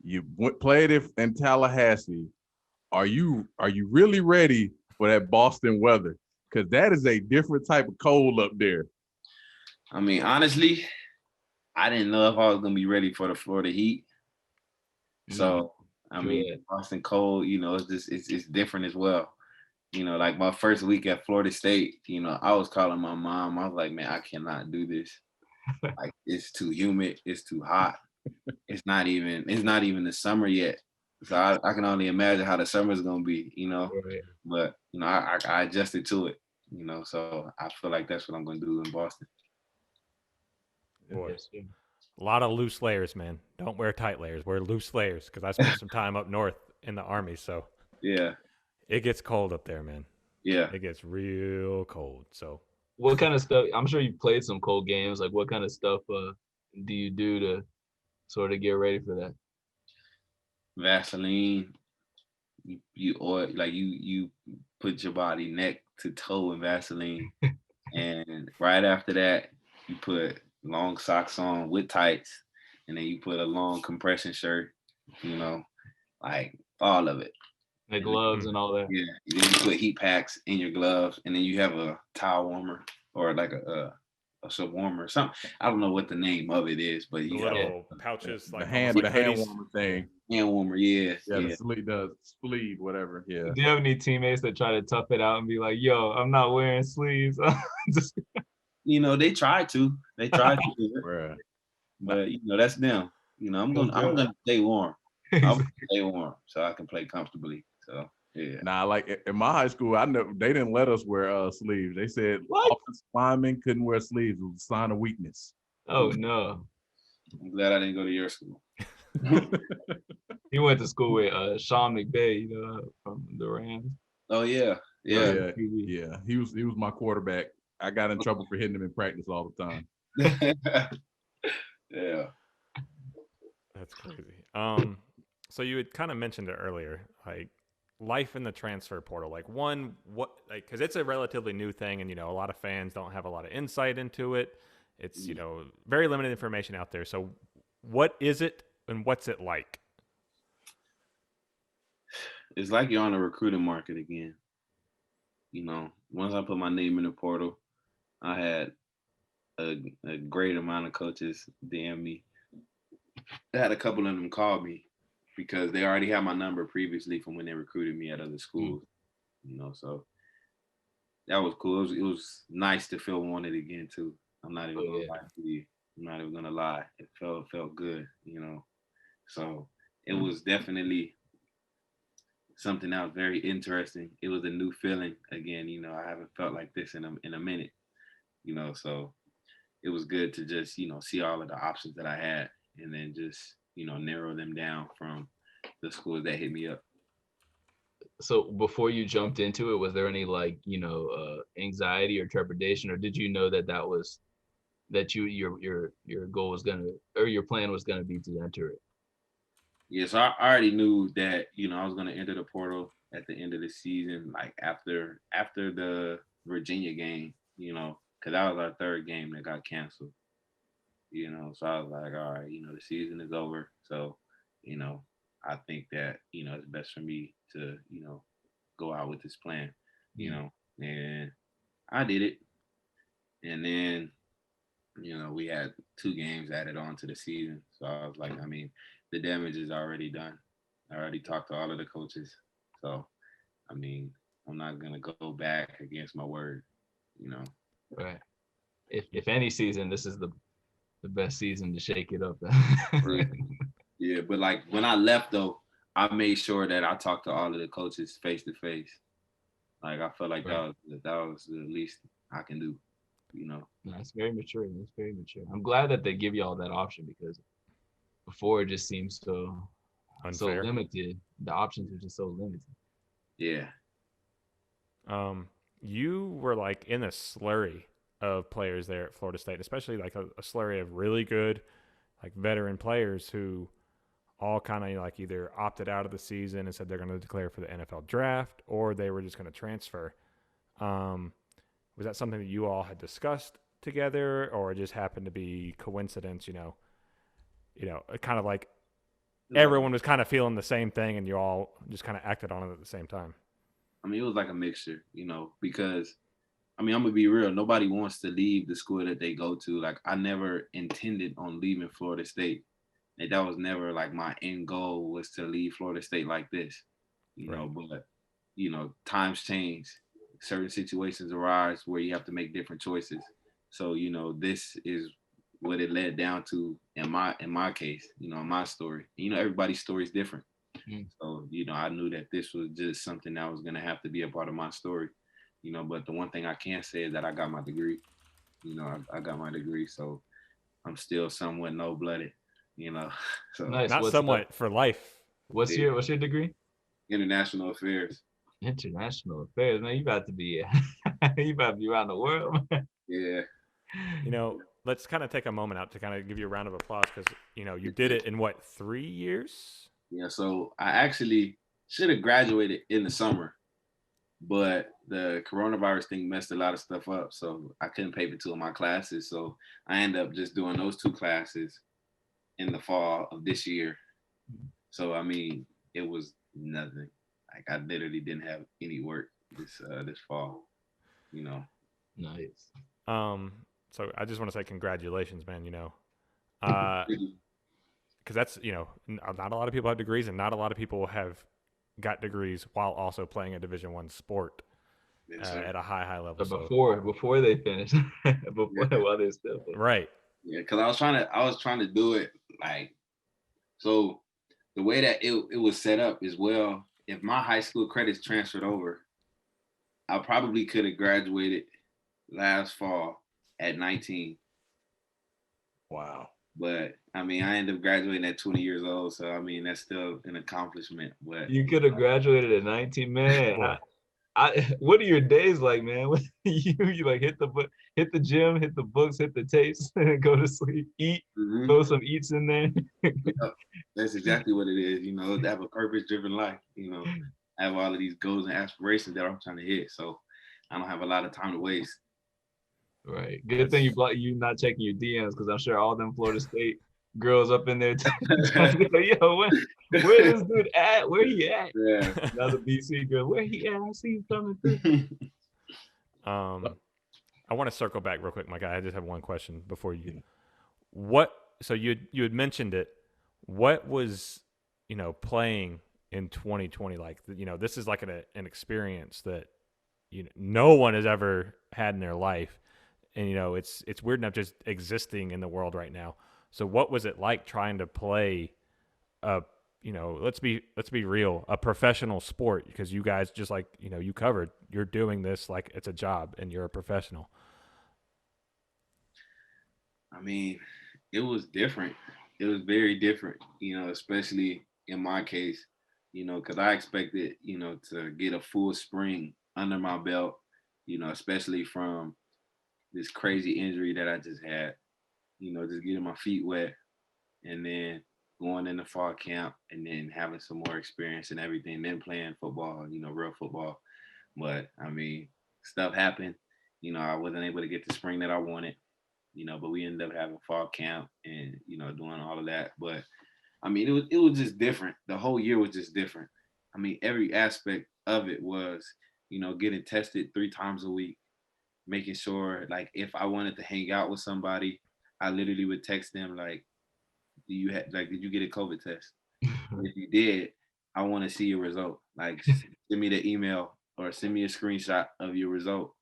S4: You played it in Tallahassee. Are you really ready for that Boston weather? Because that is a different type of cold up there.
S3: I mean, honestly, I didn't know if I was gonna be ready for the Florida Heat. So I mean,
S1: Yeah.
S3: Boston cold, it's just it's different as well. Like my first week at Florida State, I was calling my mom. I was like, man, I cannot do this. Like it's too humid, it's too hot. It's not even the summer yet. So I can only imagine how the summer's gonna be.
S1: Right.
S3: But I adjusted to it, so I feel like that's what I'm gonna do in Boston.
S2: Boy,
S1: Yes, sir.
S2: a lot of loose layers, man. Don't wear tight layers. Wear loose layers because I spent some time up north in the Army, so
S3: Yeah,
S2: it gets cold up there, man.
S3: yeah.
S2: It gets real cold. So
S1: What kind of stuff? I'm sure you played some cold games. Like, what kind of stuff do you do to sort of get ready for that?
S3: Vaseline, you oil, like you put your body neck to toe in Vaseline, and right after that you put long socks on with tights, and then you put a long compression shirt, you know, like all of it.
S1: The
S3: And then,
S1: gloves and all that.
S3: yeah, then you put heat packs in your gloves, and then you have a towel warmer or like a sub warmer or something. I don't know what the name of it is, but
S2: the
S3: you have
S2: little pouches,
S4: The
S2: like
S4: hand,
S2: almost like
S4: the hand
S2: hoodies.
S4: warmer thing.
S3: a hand warmer. Yeah,
S4: Yeah,
S3: yeah.
S4: the sleeve, whatever. Yeah.
S1: Do you have any teammates that try to tough it out and be like, "Yo, I'm not wearing sleeves"? Just,
S3: They tried to. They tried to do it,
S4: Bruh.
S3: but that's them. I'm gonna stay warm. I'll stay warm so I can play comfortably. So yeah.
S4: Nah, like in my high school, I know they didn't let us wear sleeves. They said
S1: What?
S4: offensive linemen couldn't wear sleeves. It was a sign of weakness.
S1: Oh no.
S3: I'm glad I didn't go to your school.
S1: He went to school with Sean McVay, from the Rams.
S3: Oh yeah, yeah.
S4: Yeah, yeah. He was my quarterback. I got in trouble for hitting him in practice all the time.
S3: Yeah.
S2: That's crazy. So you had kind of mentioned it earlier, like life in the transfer portal. Like because it's a relatively new thing, and a lot of fans don't have a lot of insight into it. It's very limited information out there. So what is it, and what's it like?
S3: It's like you're on a recruiting market again. Once I put my name in the portal, I had a great amount of coaches DM me. I had a couple of them call me because they already had my number previously from when they recruited me at other schools. So that was cool. It was nice to feel wanted again too. I'm not even gonna lie to you. I'm not even gonna lie. It felt good. So it was definitely something that was very interesting. It was a new feeling again. I haven't felt like this in a minute. So it was good to just see all of the options that I had, and then just narrow them down from the schools that hit me up.
S1: So before you jumped into it, was there any anxiety or trepidation, or did you know that was that your goal was gonna, or your plan was gonna be to enter it?
S3: Yeah, so I already knew that I was gonna enter the portal at the end of the season, like after the Virginia game, because that was our third game that got canceled. So I was like, all right, the season is over, so I think that it's best for me to go out with this plan, and I did it, and then we had 2 games added on to the season, so I was like, I mean, the damage is already done. I already talked to all of the coaches, so I mean, I'm not gonna go back against my word.
S1: Right. If any season, this is the best season to shake it up.
S3: Right. Yeah, but like when I left though, I made sure that I talked to all of the coaches face to face. Like I felt like
S1: Right.
S3: that was the least I can do.
S1: No, it's very mature. It's very mature. I'm glad that they give you all that option, because before it just seems so
S2: Unfair.
S1: limited. The options were just so limited.
S3: Yeah.
S2: You were like in a slurry of players there at Florida State, especially like a slurry of really good, like veteran players who all kind of like either opted out of the season and said they're going to declare for the NFL draft, or they were just going to transfer. Was that something that you all had discussed together, or it just happened to be coincidence? It kind of like everyone was kind of feeling the same thing, and you all just kind of acted on it at the same time.
S3: I mean, it was like a mixture, because I mean, I'm gonna be real. Nobody wants to leave the school that they go to. Like, I never intended on leaving Florida State. Like, that was never like my end goal was to leave Florida State like this, you know. But times change. Certain situations arise where you have to make different choices. So, this is what it led down to in my case, in my story. Everybody's story is different. So, I knew that this was just something that was gonna have to be a part of my story. But the one thing I can say is that I got my degree. I got my degree, so I'm still somewhat no-blooded. So
S1: Nice.
S2: Not somewhat for life.
S1: What's your degree?
S3: International affairs.
S1: International affairs, man. You about to be around the world, man.
S3: Yeah.
S2: Let's kind of take a moment out to kind of give you a round of applause because you did it in what, 3 years?
S3: Yeah. So I actually should have graduated in the summer, but the coronavirus thing messed a lot of stuff up. So I couldn't pay for 2 of my classes. So I ended up just doing those 2 classes in the fall of this year. So I mean, it was nothing. Like, I literally didn't have any work this fall.
S1: Nice.
S2: So I just want to say congratulations, man. Because that's not a lot of people have degrees, and not a lot of people have got degrees while also playing a Division I sport at a high level.
S1: So before they finish, while they're still playing.
S2: Right.
S3: Yeah, because I was trying to do it like, so the way that it was set up is, well, if my high school credits transferred over, I probably could have graduated last fall at 19.
S4: Wow.
S3: But I mean, I ended up graduating at 20 years old, so I mean, that's still an accomplishment. But
S1: you could have graduated at 19, man. What are your days like, man? You like hit the gym, hit the books, hit the tapes, and go to sleep, eat, throw some eats in there.
S3: That's exactly what it is. To have a purpose-driven life. I have all of these goals and aspirations that I'm trying to hit, so I don't have a lot of time to waste.
S1: Right. Good thing you not checking your DMs, because I'm sure all them Florida State girls up in there yo, where this dude at? Where he at?
S3: Yeah.
S1: Another BC girl. Where he at? I see him coming through.
S2: I want to circle back real quick, my guy. I just have one question before you. So you had mentioned it. What was playing in 2020 like? This is like an experience that no one has ever had in their life, and it's weird enough just existing in the world right now. So what was it like trying to play let's be real, a professional sport? Because you guys, just like you covered, you're doing this like it's a job and you're a professional.
S3: I mean, it was different. It was very different, especially in my case, because I expected, to get a full spring under my belt, especially from this crazy injury that I just had, just getting my feet wet and then going into fall camp and then having some more experience and everything, then playing football, real football. But I mean, stuff happened. I wasn't able to get the spring that I wanted, but we ended up having fall camp and, doing all of that. But I mean, it was just different. The whole year was just different. I mean, every aspect of it was, getting tested 3 times a week, making sure, like, if I wanted to hang out with somebody, I literally would text them like, did you get a COVID test? If you did, I want to see your result. Like, send me the email or send me a screenshot of your result.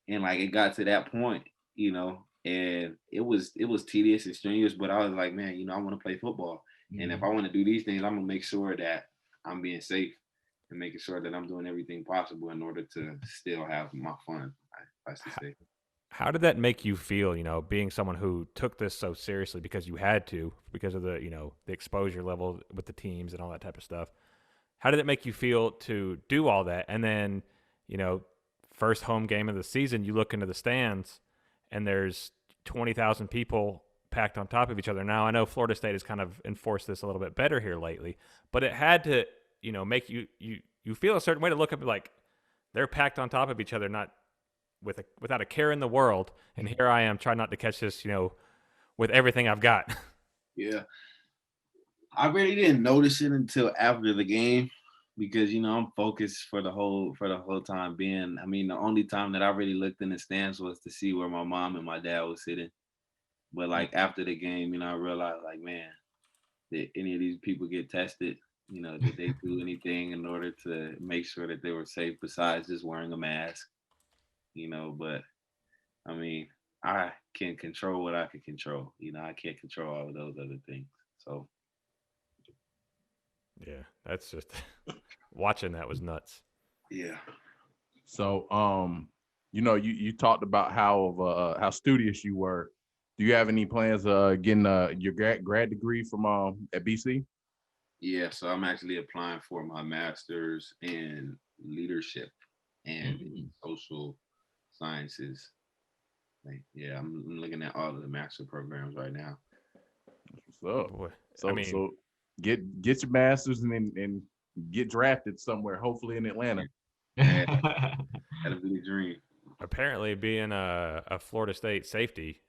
S3: And like, it got to that point, and it was tedious and strenuous, but I was like, man, I want to play football. And if I want to do these things, I'm gonna make sure that I'm being safe and making sure that I'm doing everything possible in order to still have my fun. I should say.
S2: How did that make you feel, being someone who took this so seriously because you had to, because of the, the exposure level with the teams and all that type of stuff? How did it make you feel to do all that? And then, first home game of the season, you look into the stands and there's 20,000 people packed on top of each other. Now, I know Florida State has kind of enforced this a little bit better here lately, but it had to, make you feel a certain way to look up, like, they're packed on top of each other, not without a care in the world, and here I am trying not to catch this, with everything I've got.
S3: Yeah, I really didn't notice it until after the game, because I'm focused for the whole time being. I mean, the only time that I really looked in the stands was to see where my mom and my dad was sitting. But like after the game, I realized like, man, did any of these people get tested? Did they do anything in order to make sure that they were safe besides just wearing a mask? But I mean, I can control what I can control. I can't control all of those other things. So
S2: Yeah, that's just watching that was nuts.
S3: yeah.
S4: So, you talked about how studious you were. Do you have any plans getting your grad degree from at BC?
S3: Yeah, so I'm actually applying for my master's in leadership and in social sciences. Like, yeah, I'm looking at all of the master programs right now.
S4: So,
S2: Boy,
S4: so get your masters and get drafted somewhere, hopefully in Atlanta.
S3: Yeah, that'll be the dream.
S2: apparently being a Florida State safety,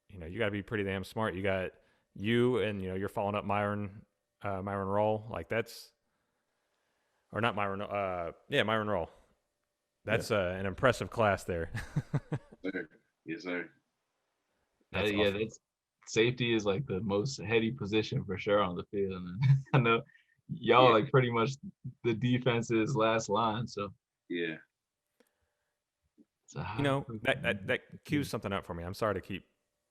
S2: you got to be pretty damn smart. You got you and you're following up Myron Roll, like that's, or not Myron, Myron Roll. That's an impressive class there.
S3: Sir. Yes, sir.
S2: That's
S1: Yeah,
S2: awesome.
S1: that's safety is like the most heady position for sure on the field. And I know y'all like pretty much the defense's last line. So
S3: yeah,
S2: that cues something up for me. I'm sorry to keep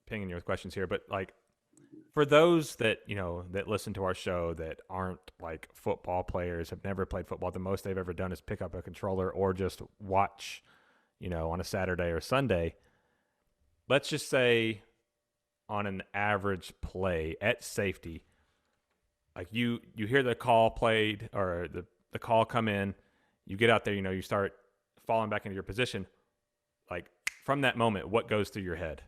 S2: pinging you with questions here, but like for those that that listen to our show that aren't like football players, have never played football, the most they've ever done is pick up a controller or just watch, on a Saturday or Sunday. Let's just say on an average play at safety, like you hear the call played or the call come in, you get out there, you start falling back into your position. Like from that moment, what goes through your head?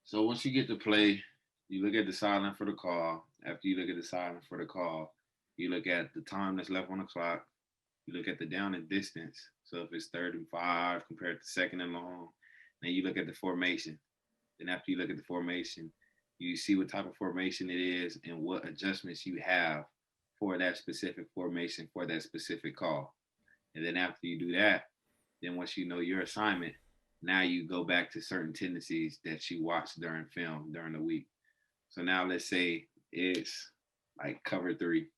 S3: So once you get to play, you look at the silent for the call. After you look at the silent for the call, you look at the time that's left on the clock. You look at the down and distance. So if it's 35 compared to second and long, then you look at the formation. Then after you look at the formation, you see what type of formation it is and what adjustments you have for that specific formation for that specific call. And then after you do that, then once you know your assignment, now you go back to certain tendencies that you watch during film during the week. So now let's say it's like cover three,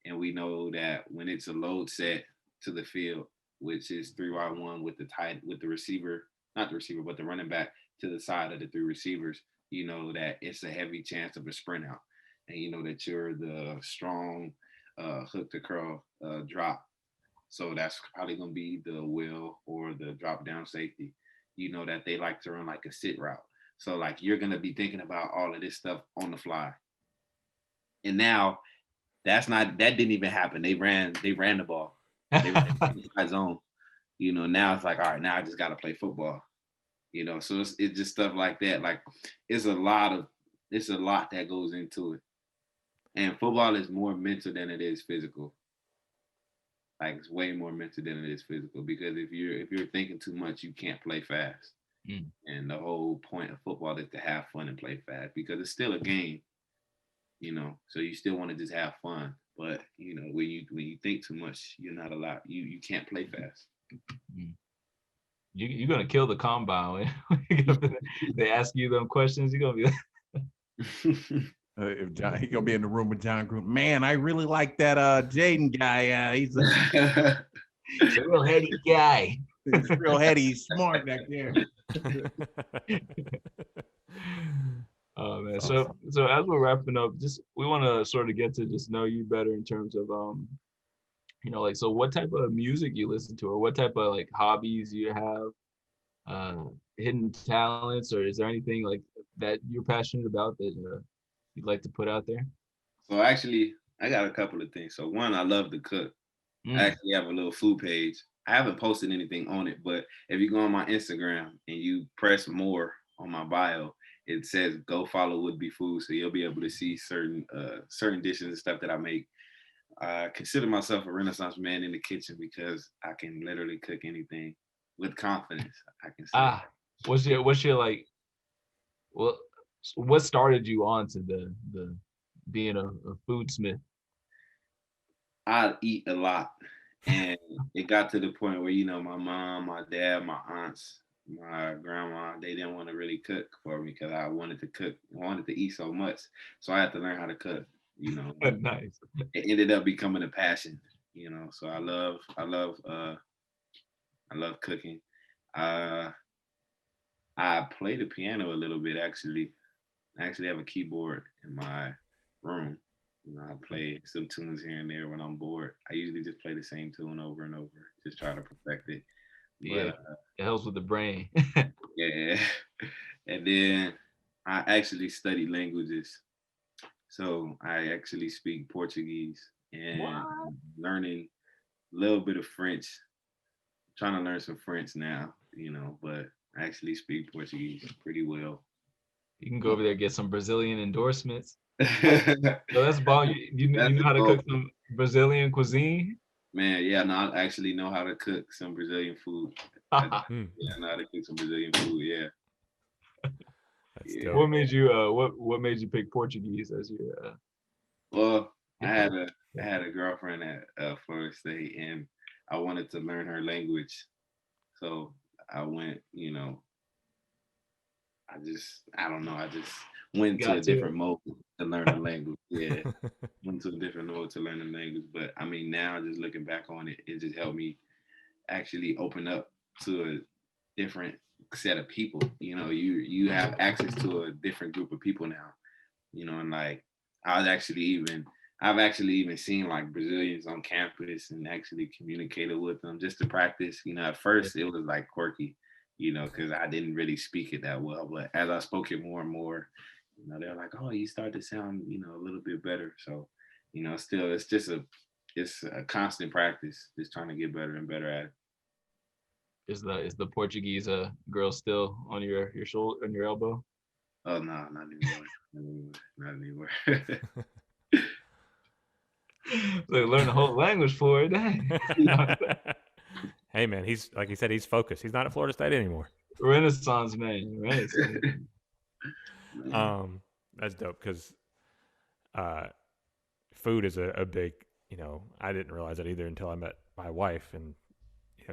S3: and we know that when it's a load set to the field, which is 3-by-1 with the receiver, not the receiver, but the running back to the side of the three receivers, you know that it's a heavy chance of a sprint out, and you know that you're the strong hook to curl drop. So that's probably going to be the will or the drop down safety. You know that they like to run like a sit route. So like you're going to be thinking about all of this stuff on the fly. And now that didn't even happen. They ran the ball. They ran the zone. Now it's like, all right, now I just got to play football. So it's just stuff like that. Like it's a lot that goes into it. And football is more mental than it is physical. Like it's way more mental than it is physical, because if you're thinking too much, you can't play fast. And the whole point of football is to have fun and play fast, because it's still a game. So you still want to just have fun. But when you think too much, you're not allowed. You can't play fast.
S1: You're gonna kill the combine when they ask you them questions. You're gonna be like,
S4: if John, he gonna be in the room with John Gruden. Man, I really like that Jaiden guy. He's a
S1: real heady guy.
S4: He's real heady. He's smart back there.
S1: Oh man. So as we're wrapping up, just we want to sort of get to just know you better in terms of like, so what type of music you listen to, or what type of like hobbies you have, hidden talents, or is there anything like that you're passionate about that you'd like to put out there?
S3: So actually, I got a couple of things. So one, I love to cook. I actually have a little food page. I haven't posted anything on it, but if you go on my Instagram and you press more on my bio, it says go follow Woodbey Food, so you'll be able to see certain dishes and stuff that I make. I consider myself a Renaissance man in the kitchen because I can literally cook anything with confidence. I can say.
S1: What's your like? Well, what started you on to the being a foodsmith?
S3: I'd eat a lot. And it got to the point where, my mom, my dad, my aunts, my grandma, they didn't want to really cook for me because I wanted to cook. I wanted to eat so much. So I had to learn how to cook, and
S1: Nice.
S3: it ended up becoming a passion, So I love cooking. Uh, I play the piano a little bit actually. I actually have a keyboard in my room. I play some tunes here and there when I'm bored. I usually just play the same tune over and over, just try to perfect it.
S1: Yeah,
S3: But
S1: it helps with the brain.
S3: yeah, and then I actually study languages. So I actually speak Portuguese and
S1: What?
S3: learning a little bit of French. Trying to learn some French now, but I actually speak Portuguese pretty well.
S1: You can go over there and get some Brazilian endorsements.
S3: That's
S1: So that's bomb. You know
S3: the
S1: how to
S3: goal.
S1: cook some Brazilian cuisine?
S3: Man, yeah, no, I actually know how to cook some Brazilian food.
S2: Hmm,
S3: Yeah, I know how to cook some Brazilian food. Yeah,
S2: that's
S3: yeah.
S2: dope.
S1: What made you pick Portuguese as your
S3: Well, I
S1: your
S3: had
S1: first?
S3: a I had a girlfriend at Florida State, and I wanted to learn her language. So I went, I don't know, I just went to a
S1: Got to
S3: different mode to learn the language. Yeah, went to a different mode to learn the language. But I mean, now just looking back on it, it just helped me actually open up to a different set of people. You have access to a different group of people now. And like I was actually even I've actually even seen like Brazilians on campus and actually communicated with them just to practice. At
S1: Yeah.
S3: first it was like quirky, because I didn't really speak it that well. But as I spoke it more and more, they're like, "Oh, you start to sound, a little bit better." So, still it's a constant practice, just trying to get better and better at it.
S1: Is the Portuguese girl still on your shoulder, on your elbow?
S3: Oh no, not anymore. Not anymore.
S1: Like learn the whole language for it. Dang.
S2: Hey man, he's like he said, he's focused. He's not at Florida State anymore.
S1: Renaissance man, Renaissance.
S3: Man.
S2: That's dope because uh, food is a big. I didn't realize that either until I met my wife, and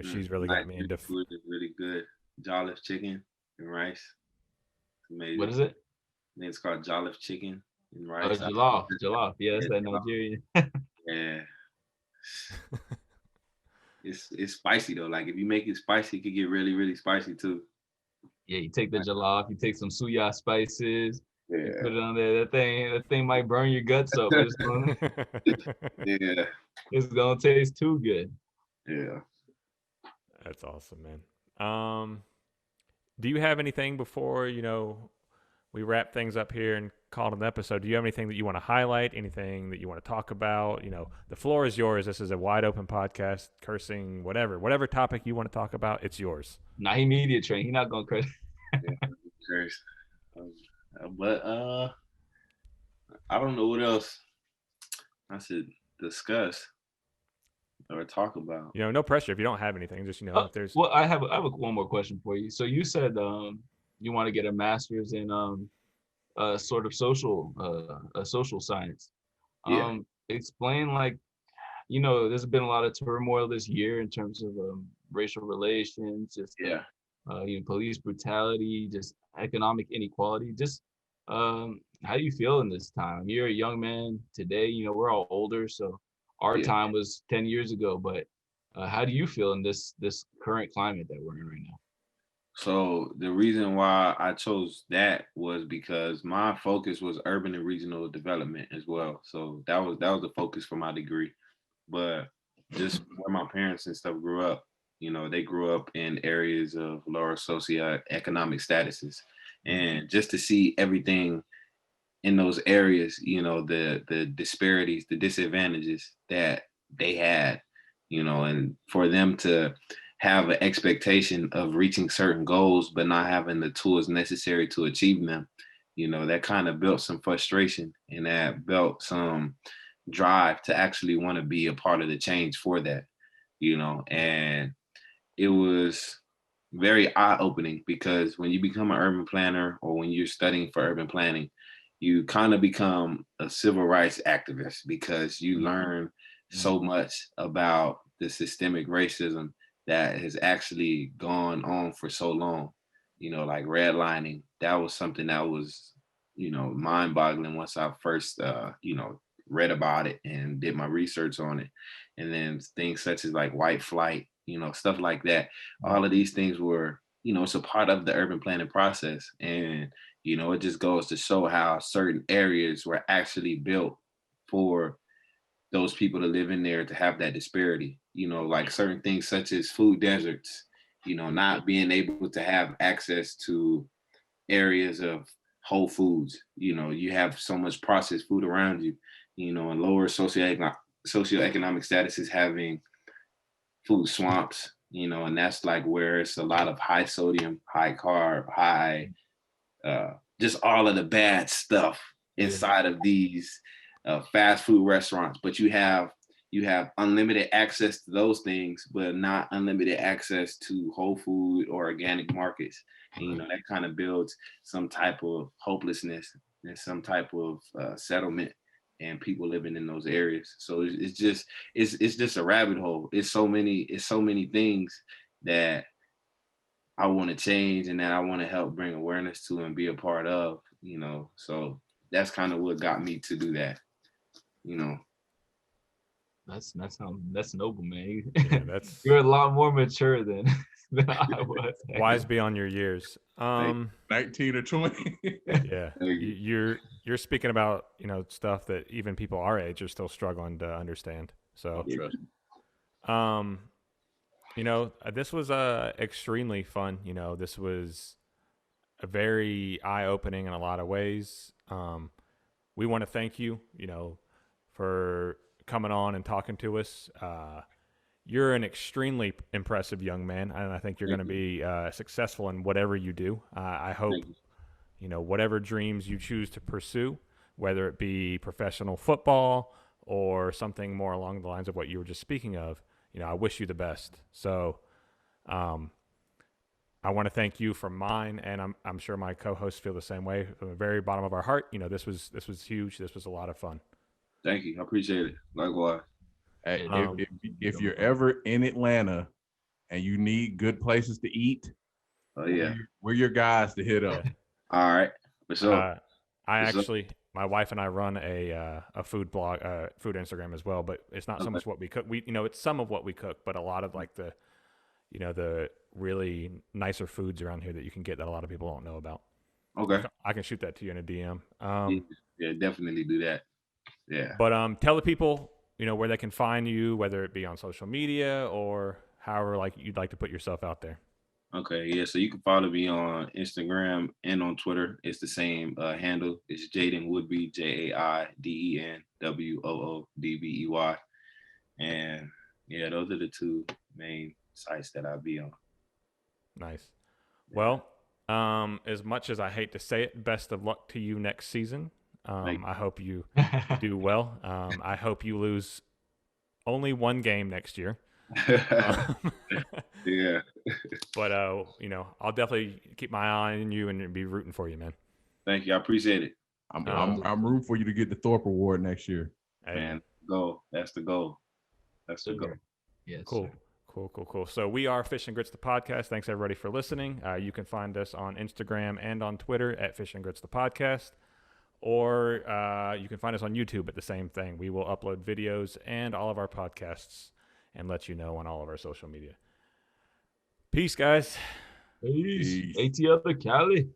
S2: she's really got me
S3: Nigerian
S2: into.
S3: food is really good. Jollof chicken and rice. It's
S1: What
S3: amazing.
S1: is it?
S3: I think it's called jollof chicken and
S1: Oh,
S3: rice.
S1: jollof, jollof. Yeah,
S3: Yeah,
S1: that's that Nigerian.
S3: yeah. It's spicy though. Like if you make it spicy, it could get really, really spicy too.
S1: Yeah, you take the jollof, you take some suya spices, you
S3: Yeah,
S1: put it on there. That thing might burn your guts up, but
S3: yeah,
S1: it's gonna taste too good.
S3: yeah.
S2: That's awesome, man. Do you have anything before we wrap things up here and call it an episode? Do you have anything that you want to highlight? Anything that you want to talk about? The floor is yours. This is a wide open podcast. Cursing, whatever topic you want to talk about, it's yours.
S1: Nah, he media trained. He not gonna credit.
S3: Yeah, curse. But I don't know what else I should discuss or talk about.
S2: No pressure. If you don't have anything, just if there's.
S1: Well, I have one more question for you. So you said you want to get a master's in sort of social science.
S3: Yeah,
S1: Explain like there's been a lot of turmoil this year in terms of racial relations, just
S3: yeah.
S1: police brutality, just economic inequality. Just how do you feel in this time? You're a young man today. We're all older, so our
S3: Yeah.
S1: time was 10 years ago. But how do you feel in this current climate that we're in right now?
S3: So the reason why I chose that was because my focus was urban and regional development as well. So that was the focus for my degree. But just where my parents and stuff grew up, they grew up in areas of lower socioeconomic statuses. And just to see everything in those areas, the disparities, the disadvantages that they had, and for them to have an expectation of reaching certain goals, but not having the tools necessary to achieve them, that kind of built some frustration and that built some drive to actually want to be a part of the change for that, and it was very eye-opening because when you become an urban planner or when you're studying for urban planning, you kind of become a civil rights activist because you learn so much about the systemic racism that has actually gone on for so long. Like redlining, that was something that was, mind boggling once I first, read about it and did my research on it. And then things such as like white flight, stuff like that. All of these things were, it's a part of the urban planning process. And, it just goes to show how certain areas were actually built for those people to live in there, to have that disparity, like certain things such as food deserts, not being able to have access to areas of whole foods. You have so much processed food around you, and lower socioeconomic statuses having food swamps, and that's like where it's a lot of high sodium, high carb, high, just all of the bad stuff inside of these fast food restaurants. But you have unlimited access to those things, but not unlimited access to whole food or organic markets. And, that kind of builds some type of hopelessness and some type of settlement and people living in those areas. So it's just a rabbit hole. It's so many things that I want to change and that I want to help bring awareness to and be a part of, so that's kind of what got me to do that,
S1: That's noble, man.
S2: Yeah, that's
S1: You're a lot more mature than I was.
S2: wise beyond your years.
S4: 19 or 20.
S2: Yeah, you're speaking about stuff that even people our age are still struggling to understand. So, this was extremely fun. This was a very eye-opening in a lot of ways. We want to thank you, for coming on and talking to us. You're an extremely impressive young man, and I think you're going to be successful in whatever you do. I hope, whatever dreams you choose to pursue, whether it be professional football or something more along the lines of what you were just speaking of, I wish you the best. So I want to thank you from mine, and I'm sure my co-hosts feel the same way. From the very bottom of our heart, this was huge. This was a lot of fun.
S3: Thank you. I appreciate it. Likewise.
S4: Hey, if you're ever in Atlanta and you need good places to eat, we're your guys to hit up.
S3: All right. For sure.
S2: My wife and I run a food blog, food Instagram as well, but it's not so much what we cook. It's some of what we cook, but a lot of like the really nicer foods around here that you can get that a lot of people don't know about.
S3: Okay.
S2: I can shoot that to you in a DM.
S3: Yeah, definitely do that. Yeah.
S2: But tell the people, where they can find you, whether it be on social media or however you'd like to put yourself out there.
S3: Okay, yeah. So you can follow me on Instagram and on Twitter. It's the same handle. It's Jaiden Woodbey, JaidenWoodbey. And yeah, those are the two main sites that I'll be on.
S2: Nice. Well, as much as I hate to say it, best of luck to you next season. I hope you do well. I hope you lose only one game next year.
S3: Yeah.
S2: But I'll definitely keep my eye on you and be rooting for you, man.
S3: Thank you. I appreciate it.
S4: I'm rooting for you to get the Thorpe Award next year.
S2: Hey.
S3: Man, go. That's the goal. That's the goal.
S1: Yes.
S2: Cool. Cool. So we are Fish and Grits the podcast. Thanks everybody for listening. You can find us on Instagram and on Twitter at Fish and Grits the podcast, or you can find us on YouTube at the same thing. We will upload videos and all of our podcasts and let you know on all of our social media. Peace, guys.
S1: Peace. ATL the Cali.